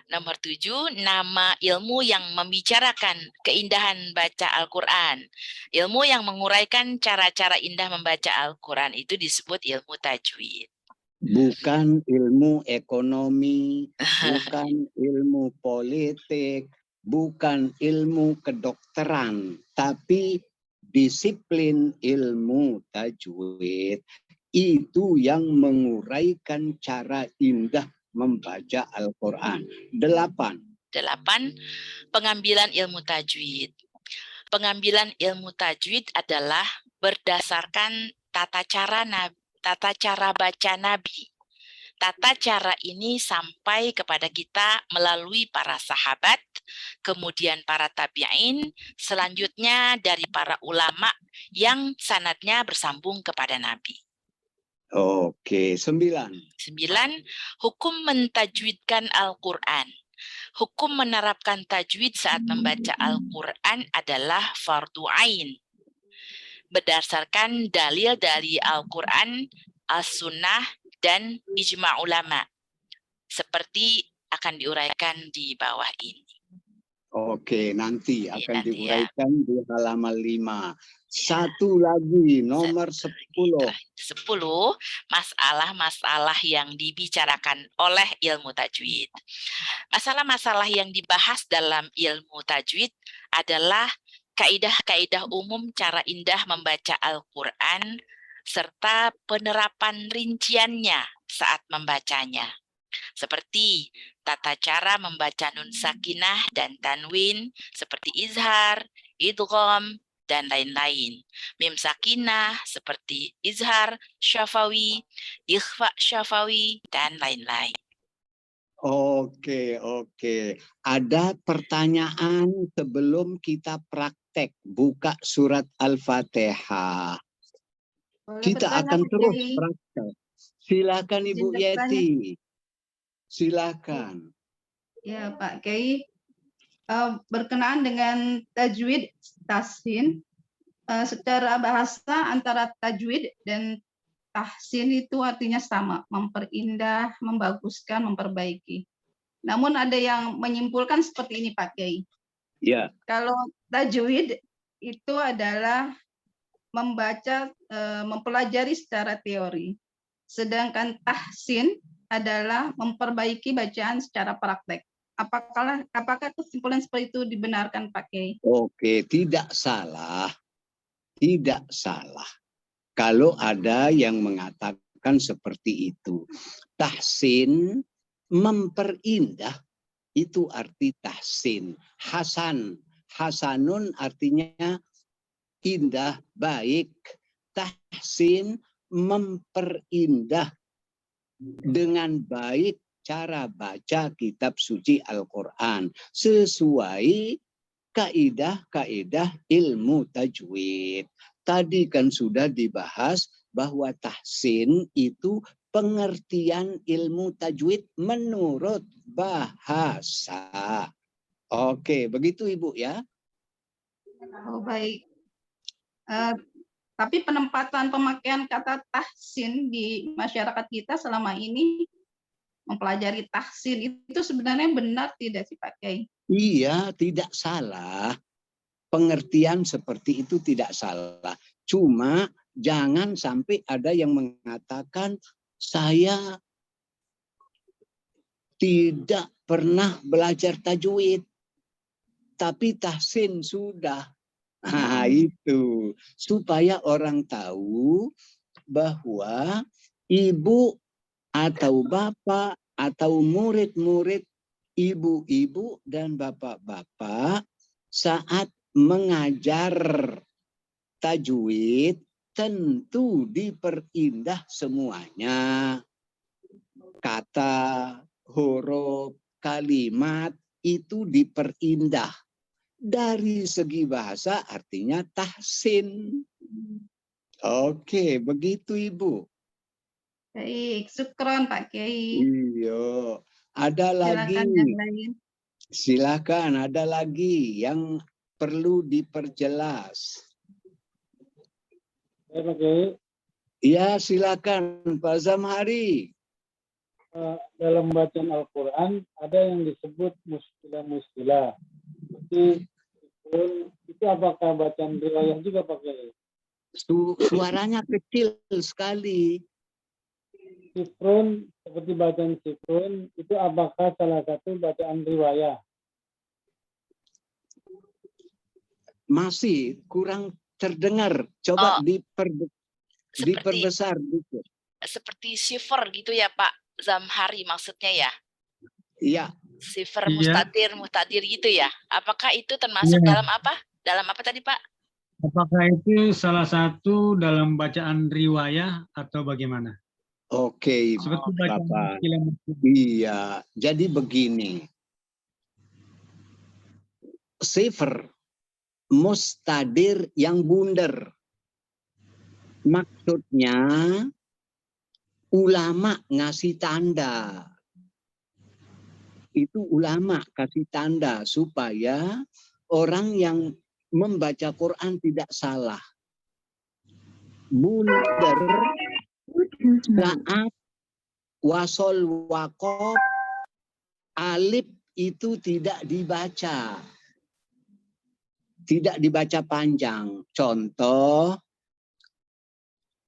Nomor 7, nama ilmu yang membicarakan keindahan baca Al-Quran. Ilmu yang menguraikan cara-cara indah membaca Al-Quran itu disebut ilmu tajwid. Bukan ilmu ekonomi, bukan ilmu politik, bukan ilmu kedokteran, tapi disiplin ilmu tajwid itu yang menguraikan cara indah membaca Al-Quran. 8. Pengambilan ilmu tajwid. Pengambilan ilmu tajwid adalah berdasarkan tata cara tata cara baca Nabi. Tata cara ini sampai kepada kita melalui para sahabat, kemudian para tabi'in, selanjutnya dari para ulama yang sanadnya bersambung kepada Nabi. Oke, 9. 9. Hukum mentajwidkan Al-Quran. Hukum menerapkan tajwid saat membaca Al-Quran adalah fardu ain. Berdasarkan dalil dari Al-Quran, As-Sunnah, dan ijma ulama. Seperti akan diuraikan di bawah ini. Oke, nanti akan Nanti ya. diuraikan di halaman 5. Satu lagi, nomor 10. 10, masalah-masalah yang dibicarakan oleh ilmu tajwid. Masalah-masalah yang dibahas dalam ilmu tajwid adalah kaidah-kaidah umum cara indah membaca Al-Quran, serta penerapan rinciannya saat membacanya. Seperti tata cara membaca nun sakinah dan tanwin, seperti izhar, idgham, dan lain-lain. Mim sakinah seperti izhar syafawi, ikhfa syafawi, dan lain-lain. Oke. Ada pertanyaan sebelum kita praktek buka surat Al-Fatihah. Kita akan terus praktek. Silakan Ibu Yeti. Silakan. Ya Pak Kiai, berkenaan dengan tajwid tahsin, secara bahasa antara tajwid dan tahsin itu artinya sama, memperindah, membaguskan, memperbaiki. Namun ada yang menyimpulkan seperti ini Pak Kiai. Ya. Kalau tajwid itu adalah membaca, mempelajari secara teori. Sedangkan tahsin adalah memperbaiki bacaan secara praktek. Apakah kesimpulan seperti itu dibenarkan Pak Kiai? Oke, tidak salah. Tidak salah. Kalau ada yang mengatakan seperti itu. Tahsin, memperindah, itu arti tahsin. Hasanun artinya indah, baik. Tahsin, memperindah dengan baik cara baca kitab suci Al-Quran sesuai kaidah-kaidah ilmu tajwid. Tadi kan sudah dibahas bahwa tahsin itu pengertian ilmu tajwid menurut bahasa. Oke, begitu Ibu ya. Oh baik. Tapi penempatan pemakaian kata tahsin di masyarakat kita selama ini mempelajari tahsin itu sebenarnya benar tidak sih Pak Kiai? Iya, tidak salah. Pengertian seperti itu tidak salah. Cuma jangan sampai ada yang mengatakan saya tidak pernah belajar tajwid, tapi tahsin sudah. Nah, itu supaya orang tahu bahwa ibu atau bapak atau murid-murid, ibu-ibu dan bapak-bapak saat mengajar tajwid tentu diperindah semuanya. Kata, huruf, kalimat itu diperindah. Dari segi bahasa artinya tahsin. Oke, begitu Ibu. Baik, syukron Pak Kiai. Iya. Ada lagi. Silakan yang lain. Silakan, ada lagi yang perlu diperjelas. Ya, Pak Kiai. Ya, silakan Pak Zamhari. Dalam bacaan Al-Quran ada yang disebut muskilah-muskilah. Itu apakah bacaan riwayah juga Pak Kiai? Suaranya kecil sekali. Sifrun, seperti bacaan sifrun, itu apakah salah satu bacaan riwayah? Masih kurang terdengar. Coba diperbesar dikit. Seperti shiver gitu ya Pak Zamhari maksudnya ya? Iya. Shiver mustatir gitu ya? Apakah itu termasuk dalam apa? Dalam apa tadi Pak? Apakah itu salah satu dalam bacaan riwayah atau bagaimana? Oke, Seperti bacaan Bapak. kilam. Iya, jadi begini. Sifr mustadir yang bundar. Maksudnya ulama ngasih tanda. Itu ulama kasih tanda supaya orang yang membaca Quran tidak salah. Bundar saat wasol wakof alif itu tidak dibaca. Tidak dibaca panjang. Contoh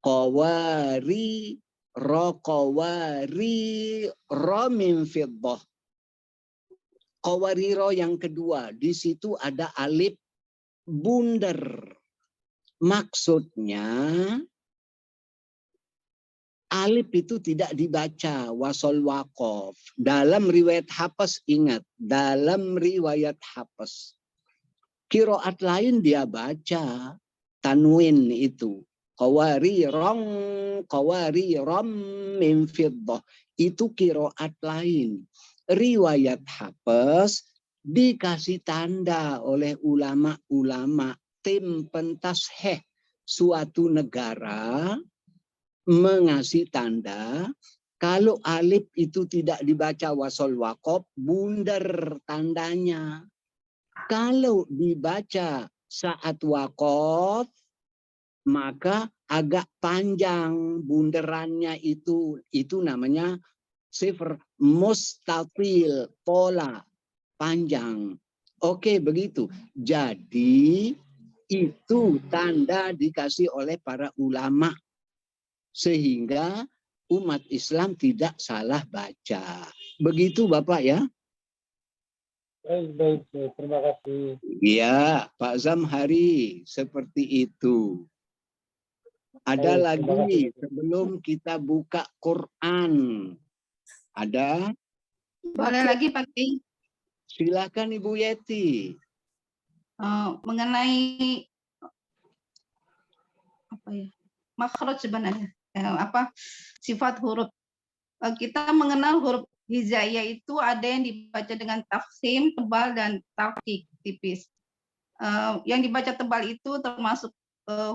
qawari ro min fiddah. Qawariro yang kedua, di situ ada alif bundar. Maksudnya alif itu tidak dibaca wasol wakof. Dalam riwayat Hafs, ingat, dalam riwayat Hafs. Qiraat lain dia baca tanwin itu. Qawari rom min fiddah. Itu qiraat lain. Riwayat Hafs dikasih tanda oleh ulama-ulama tim pentasheh suatu negara mengasih tanda kalau alif itu tidak dibaca wasol wakof bundar tandanya. Kalau dibaca saat wakof maka agak panjang bunderannya itu namanya sifr mustafil, pola panjang. Oke, begitu. Jadi itu tanda dikasih oleh para ulama sehingga umat Islam tidak salah baca. Begitu Bapak ya? Baik, terima kasih. Iya, Pak Zamhari, seperti itu. Ada Baik, lagi sebelum kita buka Quran. Ada? Boleh lagi Pak Kiai? Silakan Ibu Yeti. Mengenai apa ya? Makhraj sebenarnya. Sifat huruf. Kita mengenal huruf hijaiyah itu ada yang dibaca dengan tafkhim tebal dan tarqiq tipis. Yang dibaca tebal itu termasuk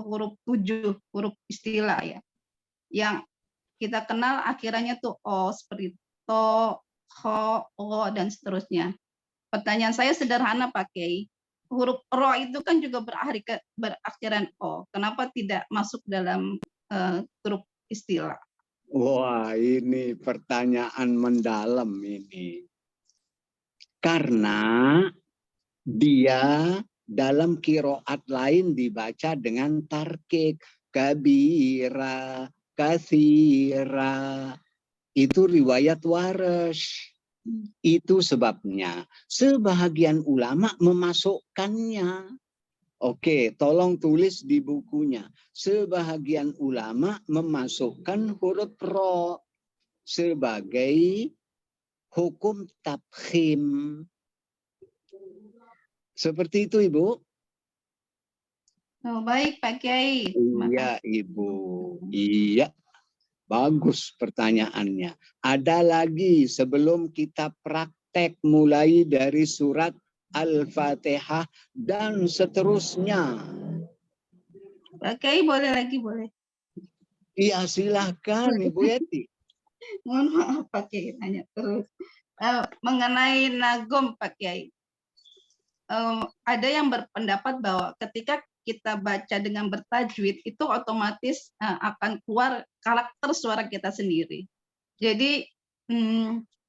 huruf 7, huruf istilah ya. Yang kita kenal akhirannya tuh o, seperti to, kho, o, dan seterusnya. Pertanyaan saya sederhana Pak Kiai. Huruf ro itu kan juga berakhiran o. Kenapa tidak masuk dalam huruf istilah? Wah, ini pertanyaan mendalam ini. Karena dia dalam qiraat lain dibaca dengan tarkik. Kabira, kathira. Itu riwayat Warash. Itu sebabnya sebahagian ulama memasukkannya. Oke, tolong tulis di bukunya. Sebahagian ulama memasukkan huruf ro sebagai hukum tafkhim. Seperti itu, Ibu. Oh, baik, Pak Kiai. Iya, Ibu. Iya. Bagus pertanyaannya. Ada lagi sebelum kita praktek mulai dari surat Al-Fatihah dan seterusnya. Pak Kiai boleh lagi, boleh. Iya, silahkan Ibu Yeti. Mohon maaf Pak Kiai, tanya terus. Mengenai nagom Pak Kiai. Ada yang berpendapat bahwa ketika kita baca dengan bertajwid itu otomatis akan keluar karakter suara kita sendiri. Jadi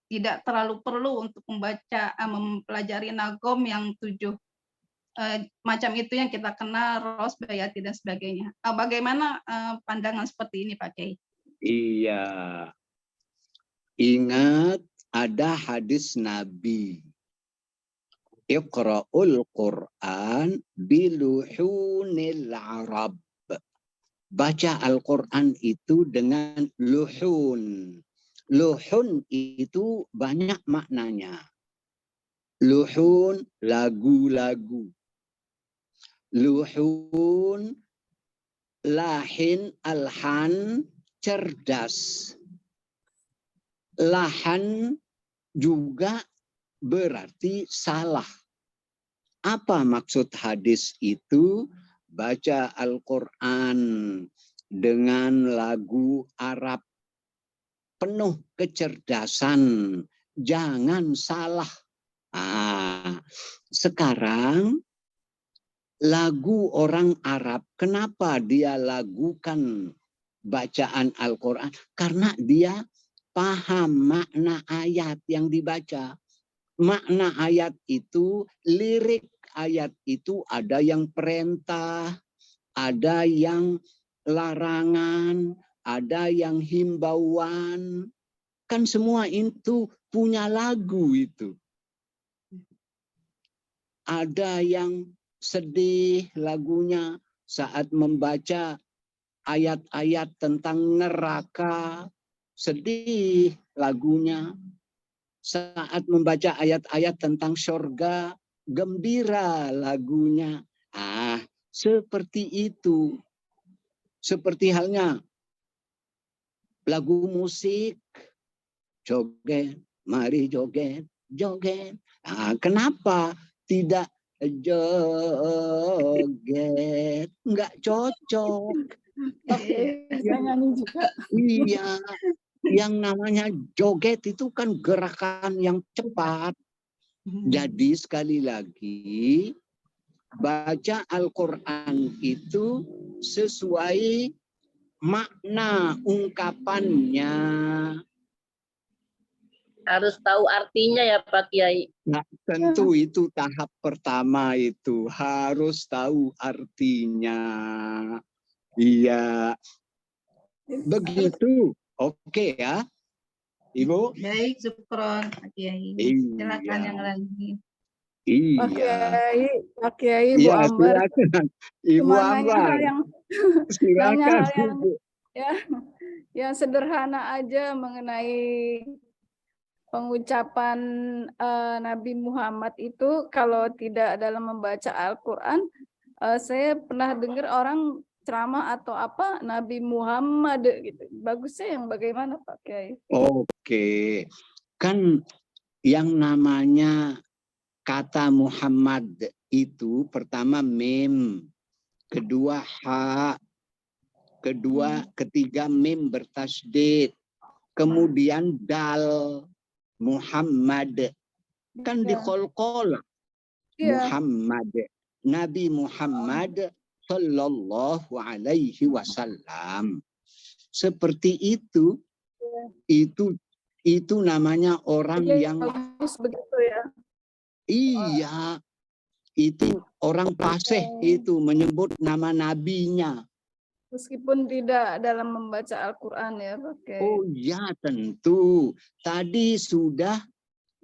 tidak terlalu perlu untuk mempelajari nagom yang 7 macam itu yang kita kenal, ros, bayati dan sebagainya. Bagaimana pandangan seperti ini Pak Kiai? Iya. Ingat ada hadis Nabi. Iqra'ul Qur'an biluhunil Arab. Baca Al-Quran itu dengan luhun. Luhun itu banyak maknanya. Luhun, lagu-lagu. Luhun, lahin, alhan, cerdas. Lahan juga berarti salah. Apa maksud hadis itu? Baca Al-Quran dengan lagu Arab penuh kecerdasan, jangan salah. Sekarang lagu orang Arab, kenapa dia lagukan bacaan Al-Quran? Karena dia paham makna ayat yang dibaca. Makna ayat itu, lirik ayat itu ada yang perintah, ada yang larangan, ada yang himbauan. Kan semua itu punya lagu itu. Ada yang sedih lagunya saat membaca ayat-ayat tentang neraka, sedih lagunya. Saat membaca ayat-ayat tentang surga, gembira lagunya. Seperti itu. Seperti halnya lagu musik, joget, mari joget, joget. Kenapa tidak joget? Enggak cocok. Iya. Yang namanya joget itu kan gerakan yang cepat. Jadi sekali lagi, baca Al-Quran itu sesuai makna ungkapannya. Harus tahu artinya ya Pak Kiai. Nah, tentu itu tahap pertama itu. Harus tahu artinya. Iya. Begitu. Oke ya, Ibu. Baik, syukron Pak Kiai. Silakan yang lagi. Iya. Pak Kiai, Ibu Iya, Ambar. silakan. Ibu Cuma nanya Ambar. hal yang Silakan, Ibu. ya. Yang sederhana aja mengenai pengucapan Nabi Muhammad itu kalau tidak dalam membaca Al-Quran, saya pernah dengar orang ceramah atau apa Nabi Muhammad gitu. Bagusnya yang bagaimana Pak Kiai? Oke. Kan yang namanya kata Muhammad itu pertama mim, kedua ha, ketiga mim bertasydid, kemudian dal Muhammad. Kan dikolkol Muhammad. Nabi Muhammad Sallallahu Alaihi Wasallam. Seperti itu, itu namanya orang yang bagus begitu ya. Iya, itu orang fasih itu menyebut nama nabinya. Meskipun tidak dalam membaca Al-Quran ya Pak Kiai. Oh ya tentu. Tadi sudah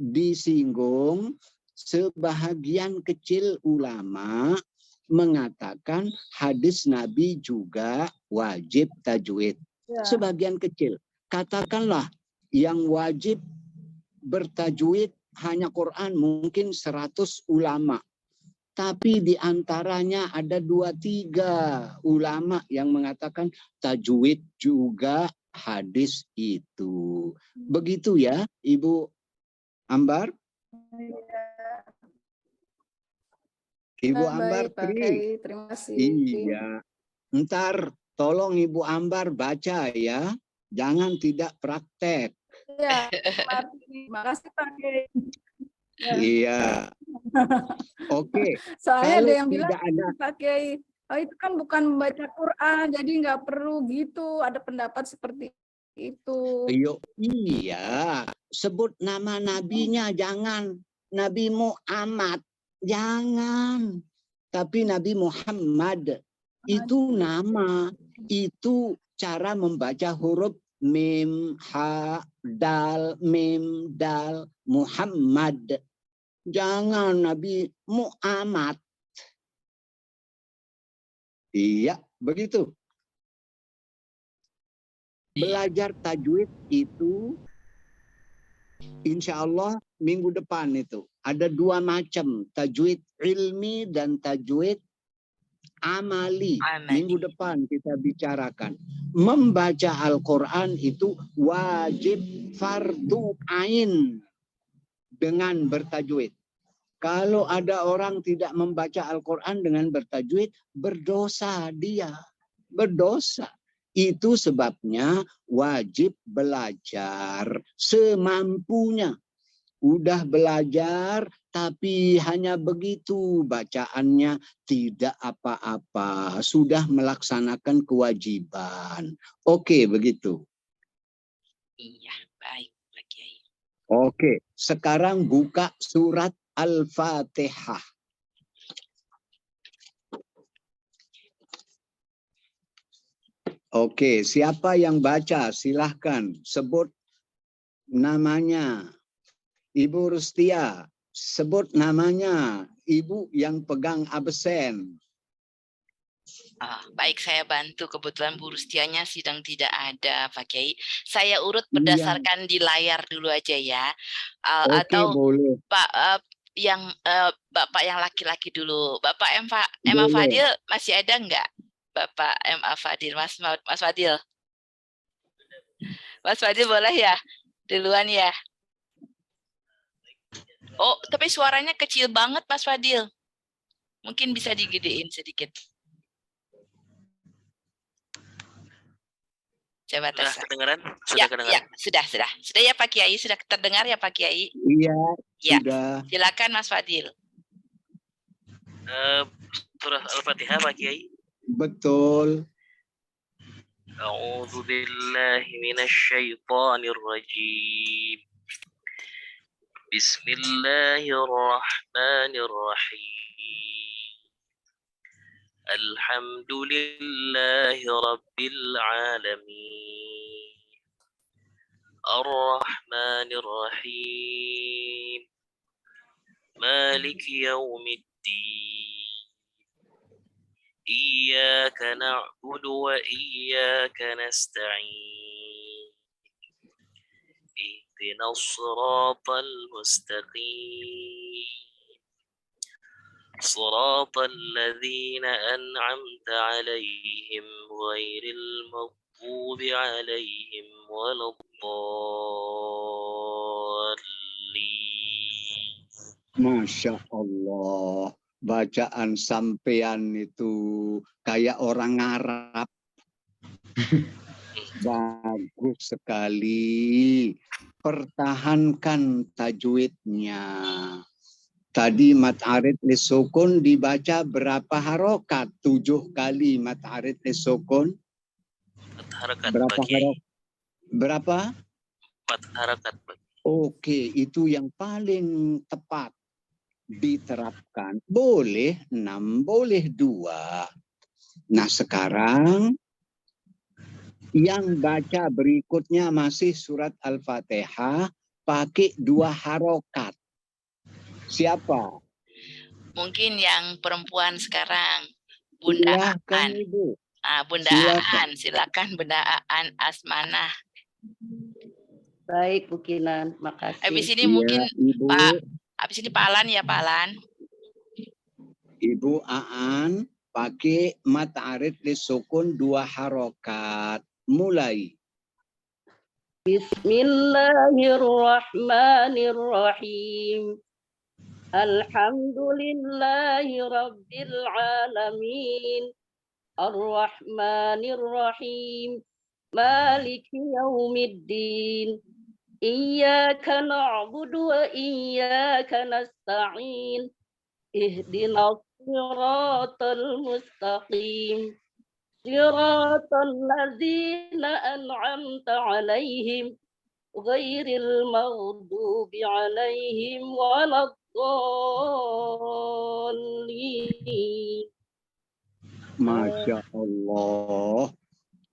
disinggung sebahagian kecil ulama mengatakan hadis Nabi juga wajib tajwid. Ya. Sebagian kecil. Katakanlah yang wajib bertajwid hanya Quran mungkin 100 ulama. Tapi di antaranya ada 2-3 ulama yang mengatakan tajwid juga hadis itu. Begitu ya Ibu Ambar? Ibu Ambar, terima kasih. Iya. Ntar tolong Ibu Ambar baca ya. Jangan tidak praktek. Iya, terima kasih Pak Kiai. Ya. Iya. Oke. Soalnya ada yang bilang ada Pak Kiai, oh itu kan bukan membaca Quran, jadi nggak perlu gitu. Ada pendapat seperti itu. Iya. Sebut nama nabinya jangan. Nabi Muhammad. Jangan. Tapi Nabi Muhammad. Itu nama. Itu cara membaca huruf mim, ha, dal, mim, dal, Muhammad. Jangan Nabi Muhammad. Iya, begitu. Belajar tajwid itu insya Allah minggu depan itu. Ada 2 macam. Tajwid ilmi dan tajwid amali. Amali. Minggu depan kita bicarakan. Membaca Al-Quran itu wajib fardu ain dengan bertajwid. Kalau ada orang tidak membaca Al-Quran dengan bertajwid, berdosa dia. Berdosa. Itu sebabnya wajib belajar semampunya. Udah belajar, tapi hanya begitu bacaannya, tidak apa-apa. Sudah melaksanakan kewajiban. Oke, begitu. Iya, baik Pak Kiai. Oke, sekarang buka surat Al-Fatihah. Oke, siapa yang baca? Silahkan sebut namanya. Ibu Rustia, sebut namanya. Ibu yang pegang absen. Baik, saya bantu. Kebetulan Bu Rustianya sedang tidak ada, Pak Kiai. Saya urut Iya. berdasarkan di layar dulu aja ya. Oke, Atau boleh. Pak Bapak yang laki-laki dulu. Bapak Emma Boleh. Fadil masih ada enggak? Bapak Emma Fadil, Mas Fadil. Mas Fadil boleh ya? Duluan ya. Oh, tapi suaranya kecil banget Mas Fadil. Mungkin bisa digedein sedikit. Coba tes. Sudah kedengaran? Ya, sudah. Sudah ya Pak Kiai, sudah terdengar ya Pak Kiai? Iya, Ya. sudah. Silakan Mas Fadil. Surah Al-Fatihah Pak Kiai. Betul. A'udzu billahi minasyaitonir rajim. Bismillahirrahmanirrahim. Alhamdulillahi rabbil alamin. Ar-Rahmanir Rahim. Maliki yaumiddin. Iyyaka na'budu wa iyyaka nasta'in. Ihdinas siratal mustaqim. Siratal ladzina an'amta 'alaihim ghairil maghdubi 'alaihim waladdallin. Masya Allah. Bacaan sampean itu kayak orang Arab. Bagus sekali. Pertahankan tajwidnya. Tadi mat arid lisukun dibaca berapa harokat? 7 kali mat arid lisukun. 4 harakat Berapa harokat? Berapa? 4 harakat. Oke, itu yang paling tepat diterapkan. Boleh 6, boleh 2. Nah sekarang yang baca berikutnya masih surat Al-Fatihah pakai 2 harokat. Siapa? Mungkin yang perempuan sekarang. Bunda Silakan, Aan. Ibu. Bunda Aan, silakan Bunda Aan Asmanah. Baik, Bu Kinan, makasih. Habis ini Ya, mungkin Ibu. habis ini Pak Alan ya Pak Alan. Ibu Aan pakai mat arid lisukun 2 harokat. Mulai. Bismillahirrahmanirrahim. Alhamdulillahi rabbil alamin. Ar-Rahmanir-Rahim. Maliki yaumiddin. Iyyaka na'budu wa iyyaka nasta'in. Ihdinas siratal mustaqim. Siratal ladzina an'amta 'alaihim ghairil maghdubi 'alaihim waladdallin. Masya Allah.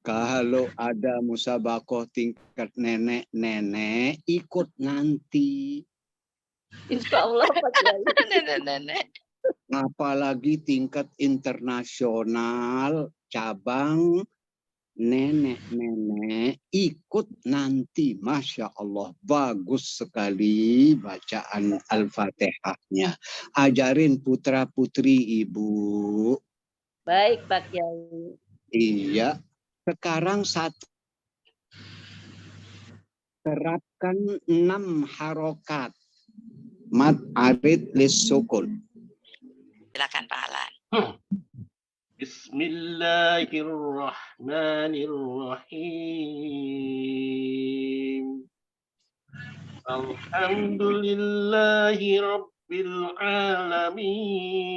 Kalau ada musabakoh tingkat nenek-nenek, ikut nanti. Insya Allah Pak Kiai. Nenek-nenek. Apalagi tingkat internasional, cabang nenek-nenek, ikut nanti. Masya Allah, bagus sekali bacaan Al-Fatihahnya. Ajarin putra-putri Ibu. Baik, Pak Kiai. Iya. Sekarang terapkan 6 harokat. Mad arid lis sukun. Silakan Pak Alan. Bismillahirrahmanirrahim. Alhamdulillahi Rabbil Alamin.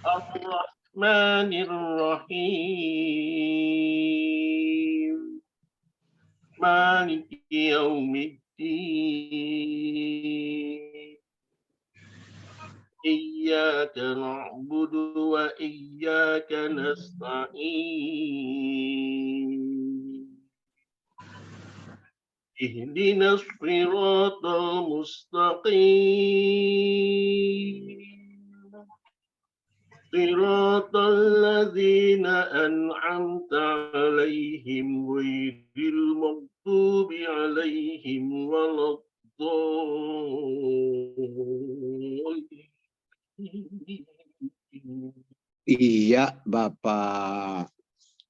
Ar-Rahmanir-Rahim. Maliki Yaumiddin. Iyyaka na'budu wa iyyaka nasta'in. Ihdinas siratal mustaqim. Siratal ladzina an'amta 'alaihim ghairil maghdubi 'alaihim waladdallin. Iya, Bapak.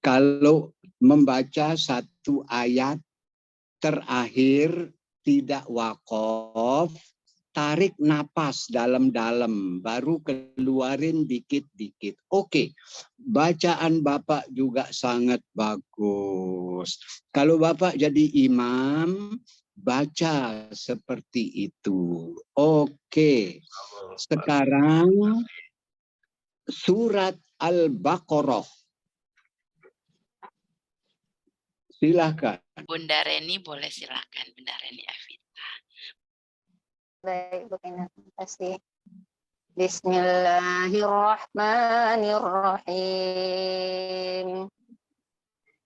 Kalau membaca satu ayat terakhir tidak wakaf, tarik napas dalam-dalam, baru keluarin dikit-dikit. Oke, bacaan Bapak juga sangat bagus. Kalau Bapak jadi imam, baca seperti itu. Oke, sekarang surat Al-Baqarah. Silakan. Bunda Reni boleh silakan, Bunda Reni Evita. Baik, Bu Kina, terima kasih. Bismillahirrahmanirrahim.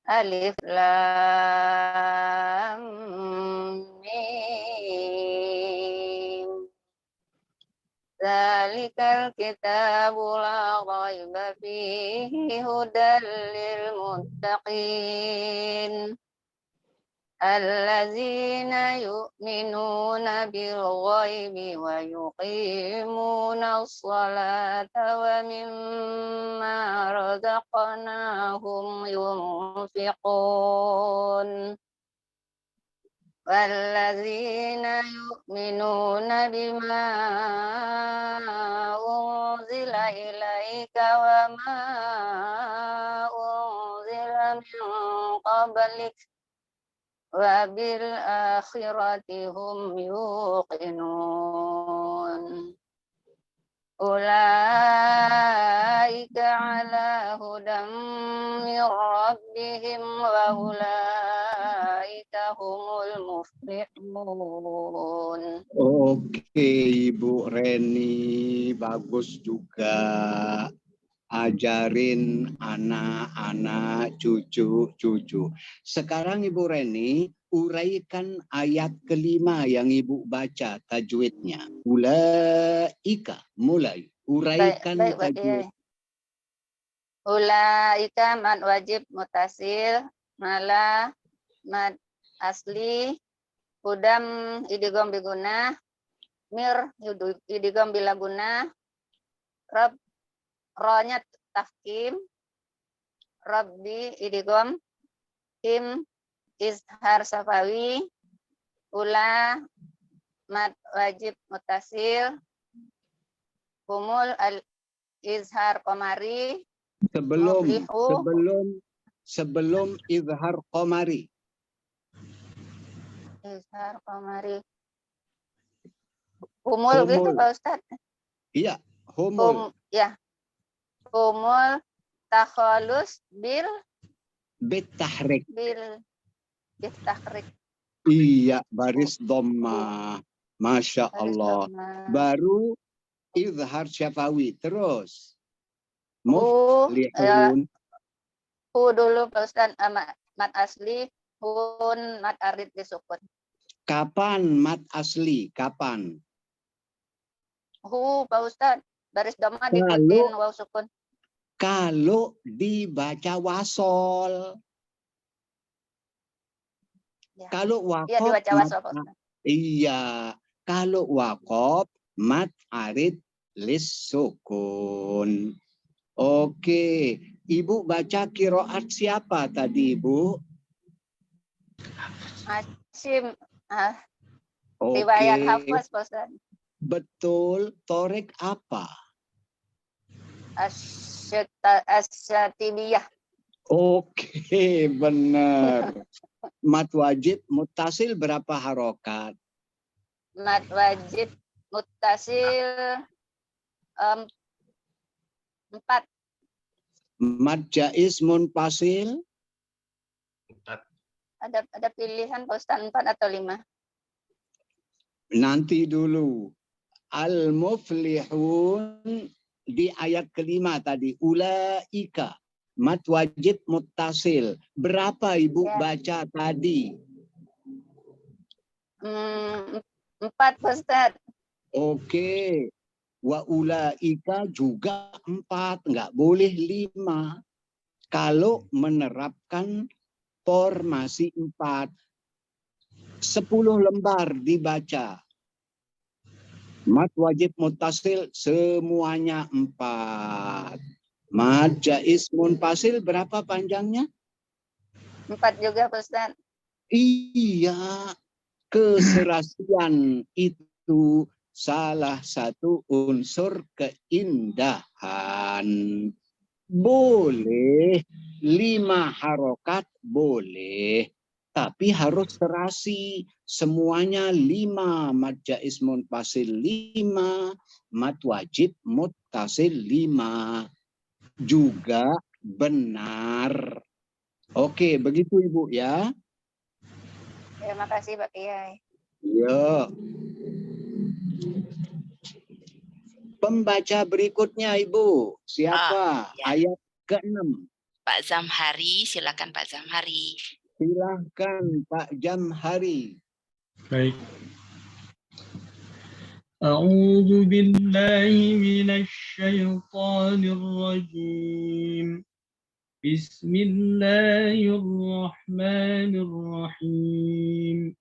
Alif Lam Mim. Zalikal kitabu la raiba fihi hudal lil muttaqin. Allazina yu'minuna bil ghaibi wa yuqimuna as-salata wa mimma razaqnahum yunfiqun. Wallazina yu'minuna bima unzila ilaika wa ma unzila min qablik wa bil akhirati hum yuqinun. Ulaika ala hudam min rabbihim wa ulaika humul muflihun. Oke, Ibu Reni, bagus juga. Ajarin anak-anak, cucu-cucu. Sekarang Ibu Reni, uraikan ayat kelima yang Ibu baca tajwidnya. Ulaika, mulai. Uraikan tajwid. Ulaika mad wajib mutasil, mala mad asli, hudam idgham biguna, mir idgham bilaguna, rab ronya tahkim, rabbi idgham, him izhar safawi, ula mad wajib mutasil, humul al izhar qamari, sebelum izhar qamari. Izhar qamari. Humul gitu Pak Ustadz? Iya, humul. Ya. Humul takhalus bil bitahrik. Bitahrik. Iya, baris dhamma. Masya Allah. Baru izhar syafawi. Terus. Muflihun. Hu dulu Pak Ustadz, mat asli, hun mat arid disukun. Kapan mat asli? Kapan? Hu Pak Ustadz, baris dhamma diikutin waw sukun. Kalau dibaca wasol. Ya. Kalau wakaf. Iya, dibaca wasol, Pak Ustadz. Iya. Kalau wakaf, mat arid Lissukun. Oke, Ibu baca qiraat siapa tadi, Ibu? Asim. Oke, Riwayat Hafs, Pak Ustaz. betul. Torik apa? Asyatibiyah. Oke, benar. Mat wajib muttasil berapa harokat? Mad wajib muttasil 4. Mad jaiz munfasil? Ada pilihan Pak Ustaz 4 atau 5? Nanti dulu. Al-muflihun di ayat kelima tadi. Ulaika. Mat wajib muttasil. Berapa Ibu Ya. baca tadi? 4 Pak Ustaz. Oke. Wa ulaika juga 4. Nggak boleh 5. Kalau menerapkan formasi 4. 10 lembar dibaca. Mad wajib muttasil semuanya 4. Mad jaiz munfasil berapa panjangnya? 4 juga Pak Ustaz. Iya, keserasian itu salah satu unsur keindahan. Boleh 5 harokat, boleh. Tapi harus serasi. Semuanya 5. Mad jaiz munfasil 5. Mad wajib muttasil 5. Juga benar. Oke, begitu Ibu ya. Terima kasih Pak Kiai. Ya. Pembaca berikutnya Ibu. Siapa? Ya. Ayat ke-6. Pak Zamhari, silakan Pak Zamhari. Silahkan Pak Jamhari. Baik. A'udzu billahi minasy syaithanir rajim. Bismillahirrahmanirrahim.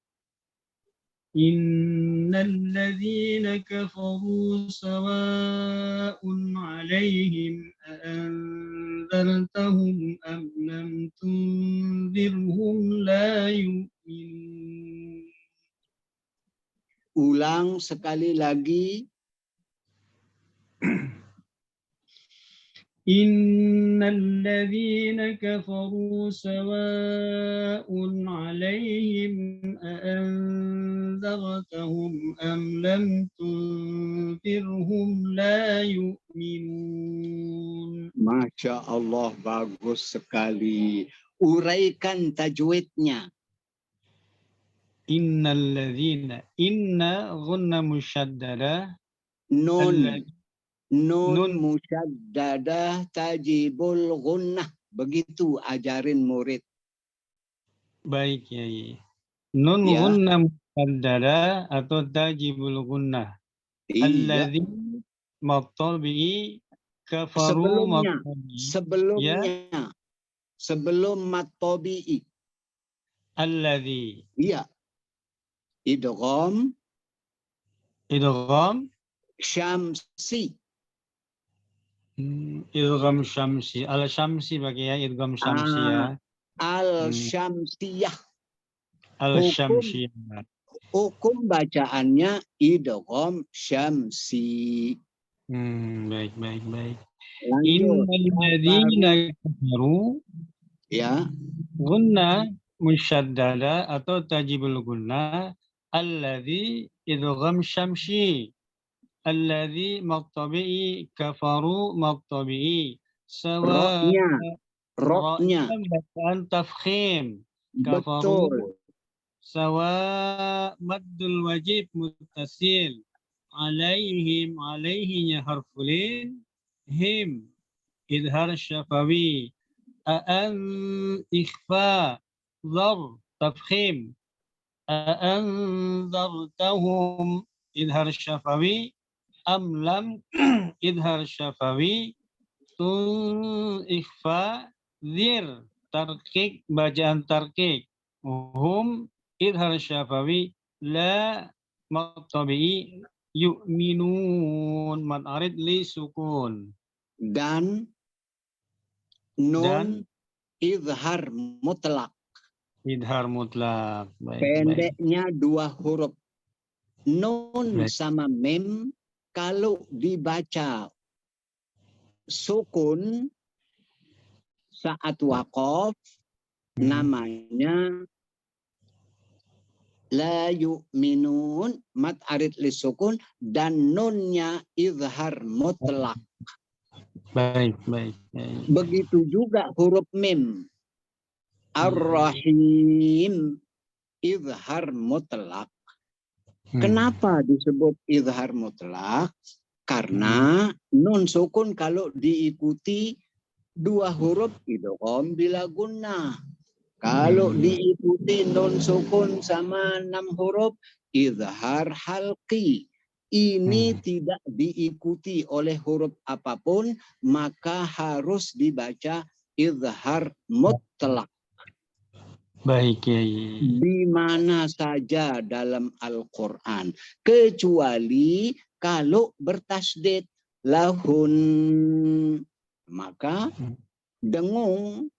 Innal ladzina kafaru sawa'un 'alaihim a'anzartahum am lam tunzirhum la yu'minun. Ulang sekali lagi. Innal ladzina kafaru sawa'un 'alaihim a'anzartahum am lam tunzirhum la yu'minun. Masya Allah, bagus sekali. Uraikan tajwidnya. Innal ladzina, inna ghunna musyaddada, Nun. Nun Nun. musyaddadah tajibul gunnah. Begitu ajarin murid. Baik Yai. Nun Ya. ghunna musyaddada atau tajibul gunnah. Iya. Alladzi matabi'i kafaru Sebelumnya. Sebelum matobi'i. Alladzi. Iya. Idgham syamsi. Idgham syamsi. Al syamsi pakai ya, idgham syamsi ya. Al syamsiyah. Al syamsiyah. Hukum bacaannya idgham syamsi. Baik. Lanjut. Innal ladzina kafaru, Ya. gunna musyaddada atau tajibul gunna, alladzi idgham syamsi. Alladzi maqtabi'i kafaru maqtabi'i. Roknya. Bacaan tafkhim. Kafaru. Betul. Sawa maddul wajib muttasil. Alaihim, alaihinya harfulin. Him. Idhar syafawi. A'an ikhfa. Dhar. Tafkhim. A'an dhartahum. Idhar syafawi. Am lam. Idhar syafawi. Tun ikhfa. Dhir. Tarkik. Bacaan tarkik. Hum. Idhar syafawi. La. Maqtabi'i. yu'minun mad arid li sukun. Dan nun izhar mutlak. Idhar mutlak. Baik, baik. Pendeknya 2 huruf. Nun Baik. sama mim kalau dibaca sukun saat waqaf namanya la yu'minun mat arid li sukun dan nunnya izhar mutlak. Baik, baik, baik. Begitu juga huruf mim. Ar-Rahim izhar mutlak. Kenapa disebut izhar mutlak? Karena nun sukun kalau diikuti 2 huruf idgham bila gunnah. Kalau diikuti nun sukun sama 6 huruf izhar halqi. Ini tidak diikuti oleh huruf apapun, maka harus dibaca izhar mutlak. Baik, ya. Di mana saja dalam Al-Quran. Kecuali kalau bertasdid lahun. Maka dengung.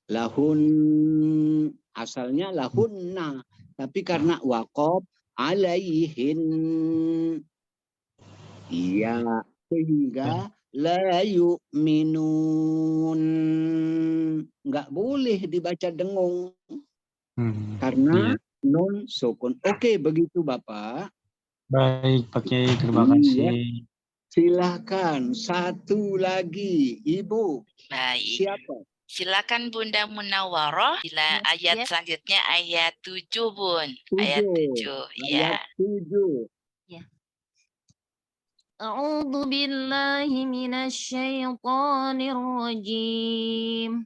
Lahun asalnya lahunna. Tapi karena waqaf alaihin. Ya, sehingga la yu'minun. Nggak boleh dibaca dengung. Karena nun sukun. Oke, begitu Bapak. Baik, Pak Kiai, terima kasih. Silakan satu lagi, Ibu. Baik. Siapa? Silakan Bunda Munawwaroh. Ayat selanjutnya ayat 7, Bun. Ayat 7. Ya. Ayat 7. A'udzu billahi minasyaitonir rajim.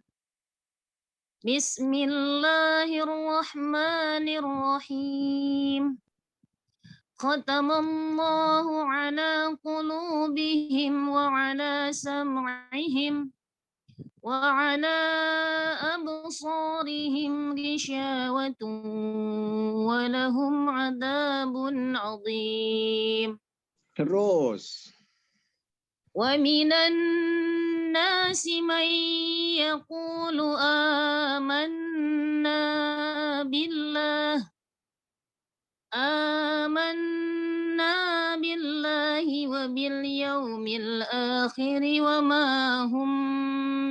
Bismillahirrahmanirrahim. Khatamallahu ala qulubihim wa ala sam'ihim wa ala absarihim ghishawatun wa lahum 'adzabun 'adzim. Terus. Wa minan nasi man yaqulu amanna billahi wa bil yaumil akhir wa ma hum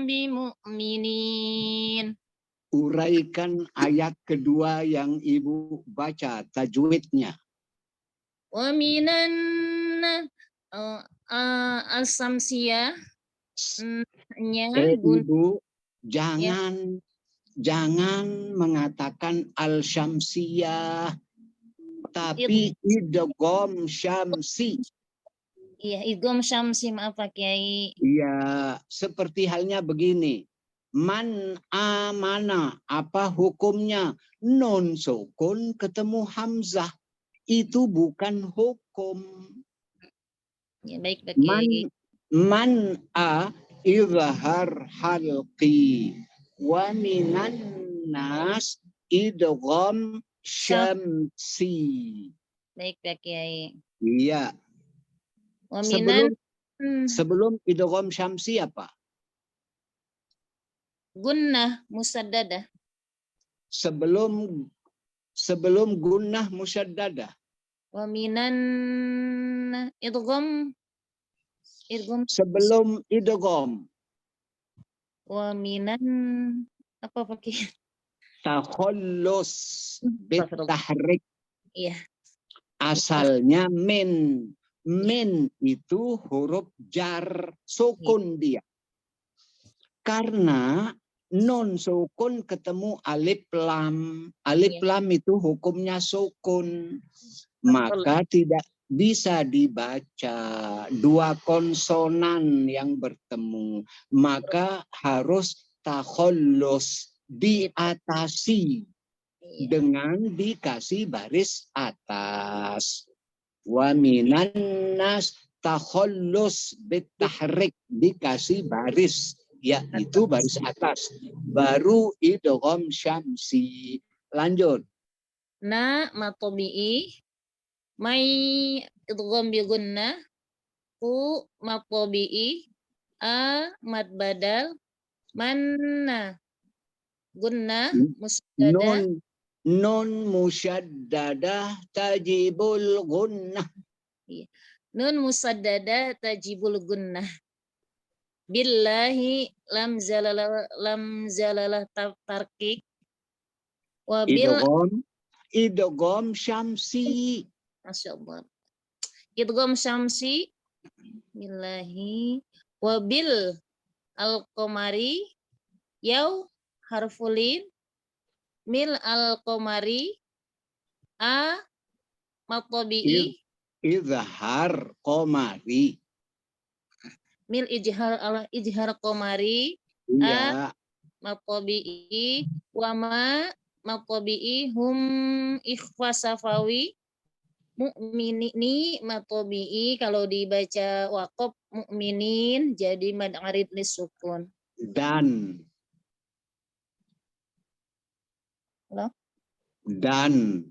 bimu'minin. Uraikan ayat kedua yang Ibu baca tajwidnya. Wa minan as-samsiyah Ibu jangan mengatakan al-syamsiyah tapi idgham syamsi. Iya, idgham syamsi, maaf Pak Kiai. Iya, seperti halnya begini. Man amana, apa hukumnya? Nun sukun ketemu hamzah. Itu bukan hukum. Ya, baik Pak Kiai. Man a izhar halqi wa minan nas idgham syamsi. Baik Pak Kiai. Iya. Wa minan Sebelum idgham syamsi apa? Gunnah musaddadah. Sebelum gunnah musaddadah. Wa minan idgham sebelum idgham. Wa minan apa Pak Kiai? Takhallus bitahrik. Iya. Asalnya min. Min itu huruf jar, sukun dia. Karena nun sukun ketemu alif lam. Alif lam itu hukumnya sukun. Maka tidak bisa dibaca 2 konsonan yang bertemu. Maka harus takhallus, diatasi dengan dikasih baris atas. Wa minan nas takhallus bitahrik, dikasih baris, yaitu baris atas. Baru idgham syamsi. Lanjut. Na matobi'i may idgham bi gunnah, ku mad tabi'i, a mad badal, manna gunnah musyaddada, Nun musyaddadah tajibul gunnah. nun musaddada tajibul gunnah. Billahi lam zalalah tarkik, wa bil Idgham syamsi. Masya Allah. Idgham syamsi billahi wa bil al-qamari yaw harfulin mil al-qamari a matabi'i Izhar qamari. mil ijhar qamari Iya. a matabi'i wa ma matabi'i hum ikhfa safawi mu'minini matabi'i. Kalau dibaca waqaf mu'minin jadi mad arid lisukun. Dan. Halo? Dan.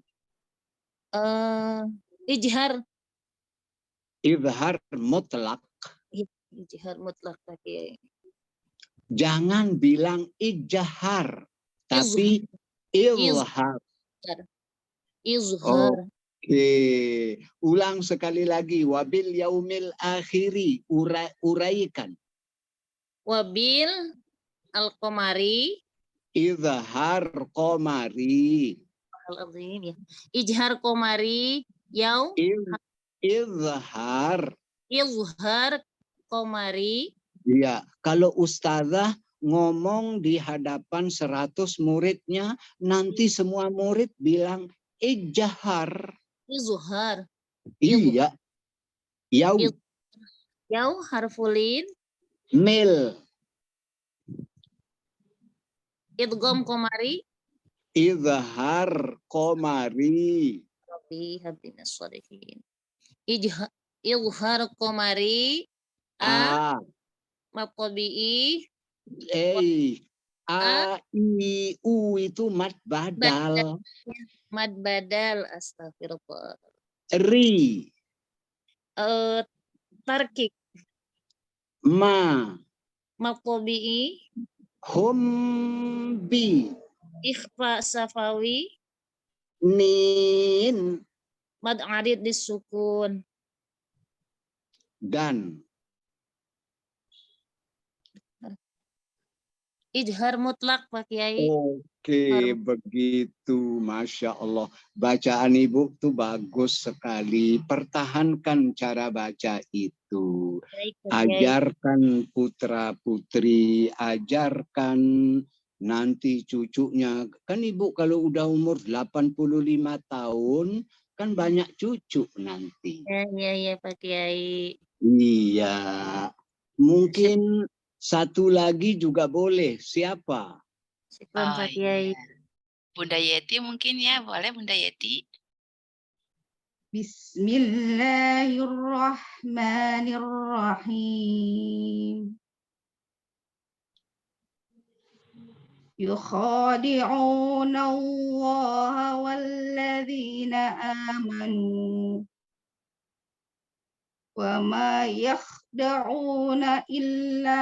Ijhar. Izhar mutlak. Ijhar mutlak pakai. Jangan bilang ijhar, tapi izhar. Izhar. Oke, ulang sekali lagi. Wabil yaumil akhiri, uraikan. Wabil al-qamari. Izhar qamari. Ya. Ijhar qamari yaw. Izhar. Izhar qamari. Iya, kalau ustazah ngomong di hadapan 100 muridnya, nanti semua murid bilang ijhar. Izhar. Iya. Yaw harfulin. Mil. Idgham qamari. Izhar qamari. Rabbi habina sholihin. Izhar qamari a matabi'i. A, I, U itu mad badal. Mad badal, astagfirullah. Ri. Tarkik. Ma. Matabi'i. Hum bi. Ikhfa safawi. Nin. Mad arid disukun. Dan. Ijhar mutlak Pak Kiai. Oke, begitu. Masya Allah. Bacaan Ibu tuh bagus sekali. Pertahankan cara baca itu. Ajarkan putra-putri, ajarkan nanti cucunya. Kan Ibu kalau udah umur 85 tahun, kan banyak cucu nanti. Iya Pak Kiai. Iya. Mungkin satu lagi juga boleh. Siapa? Pak Kiai. Bunda Yeti mungkin ya, boleh Bunda Yeti. Bismillahirrahmanirrahim. Yukhadi'una Allah walladzina amanu. Wa ma yakhda'una illa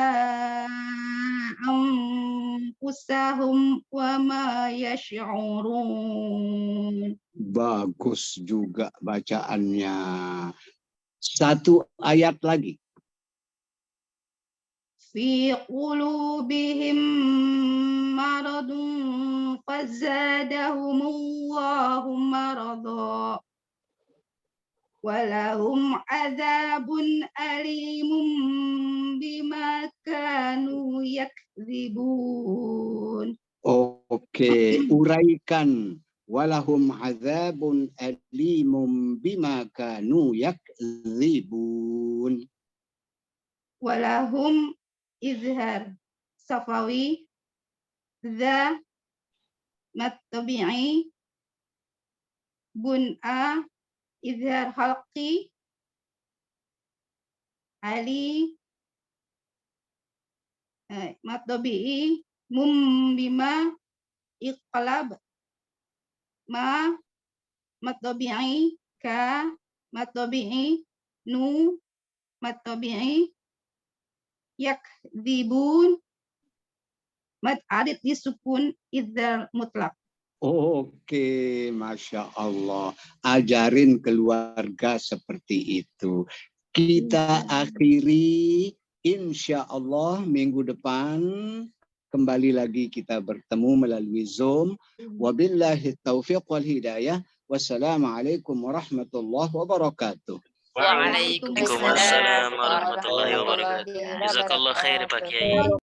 anfusahum wa ma yash'urun. Bagus juga bacaannya. Satu ayat lagi. Fi qulubihim maradun fazadahumullahu marada. Walahum adzabun alimun bima kanu yakdzibun. Oke, uraikan. Walahum adzabun alimun bima kanu yakdzibun. Walahum izhar safawi za matabi'i bun'a izhar halqi ali matabi'i mum bima iqlab ma matabi'i ka mad tabi'i, nu, mad tabi'i, yakdzibun, mad arid disukun, idzal mutlak. Oke, Masya Allah. Ajarin keluarga seperti itu. Kita akhiri, insya Allah minggu depan kembali lagi kita bertemu melalui Zoom. Wabillahi taufiq wal hidayah. Wassalamualaikum warahmatullahi wabarakatuh. Waalaikumsalam Waalaikumsalam warahmatullahi wabarakatuh. Jazakallah khair Pak Kiai.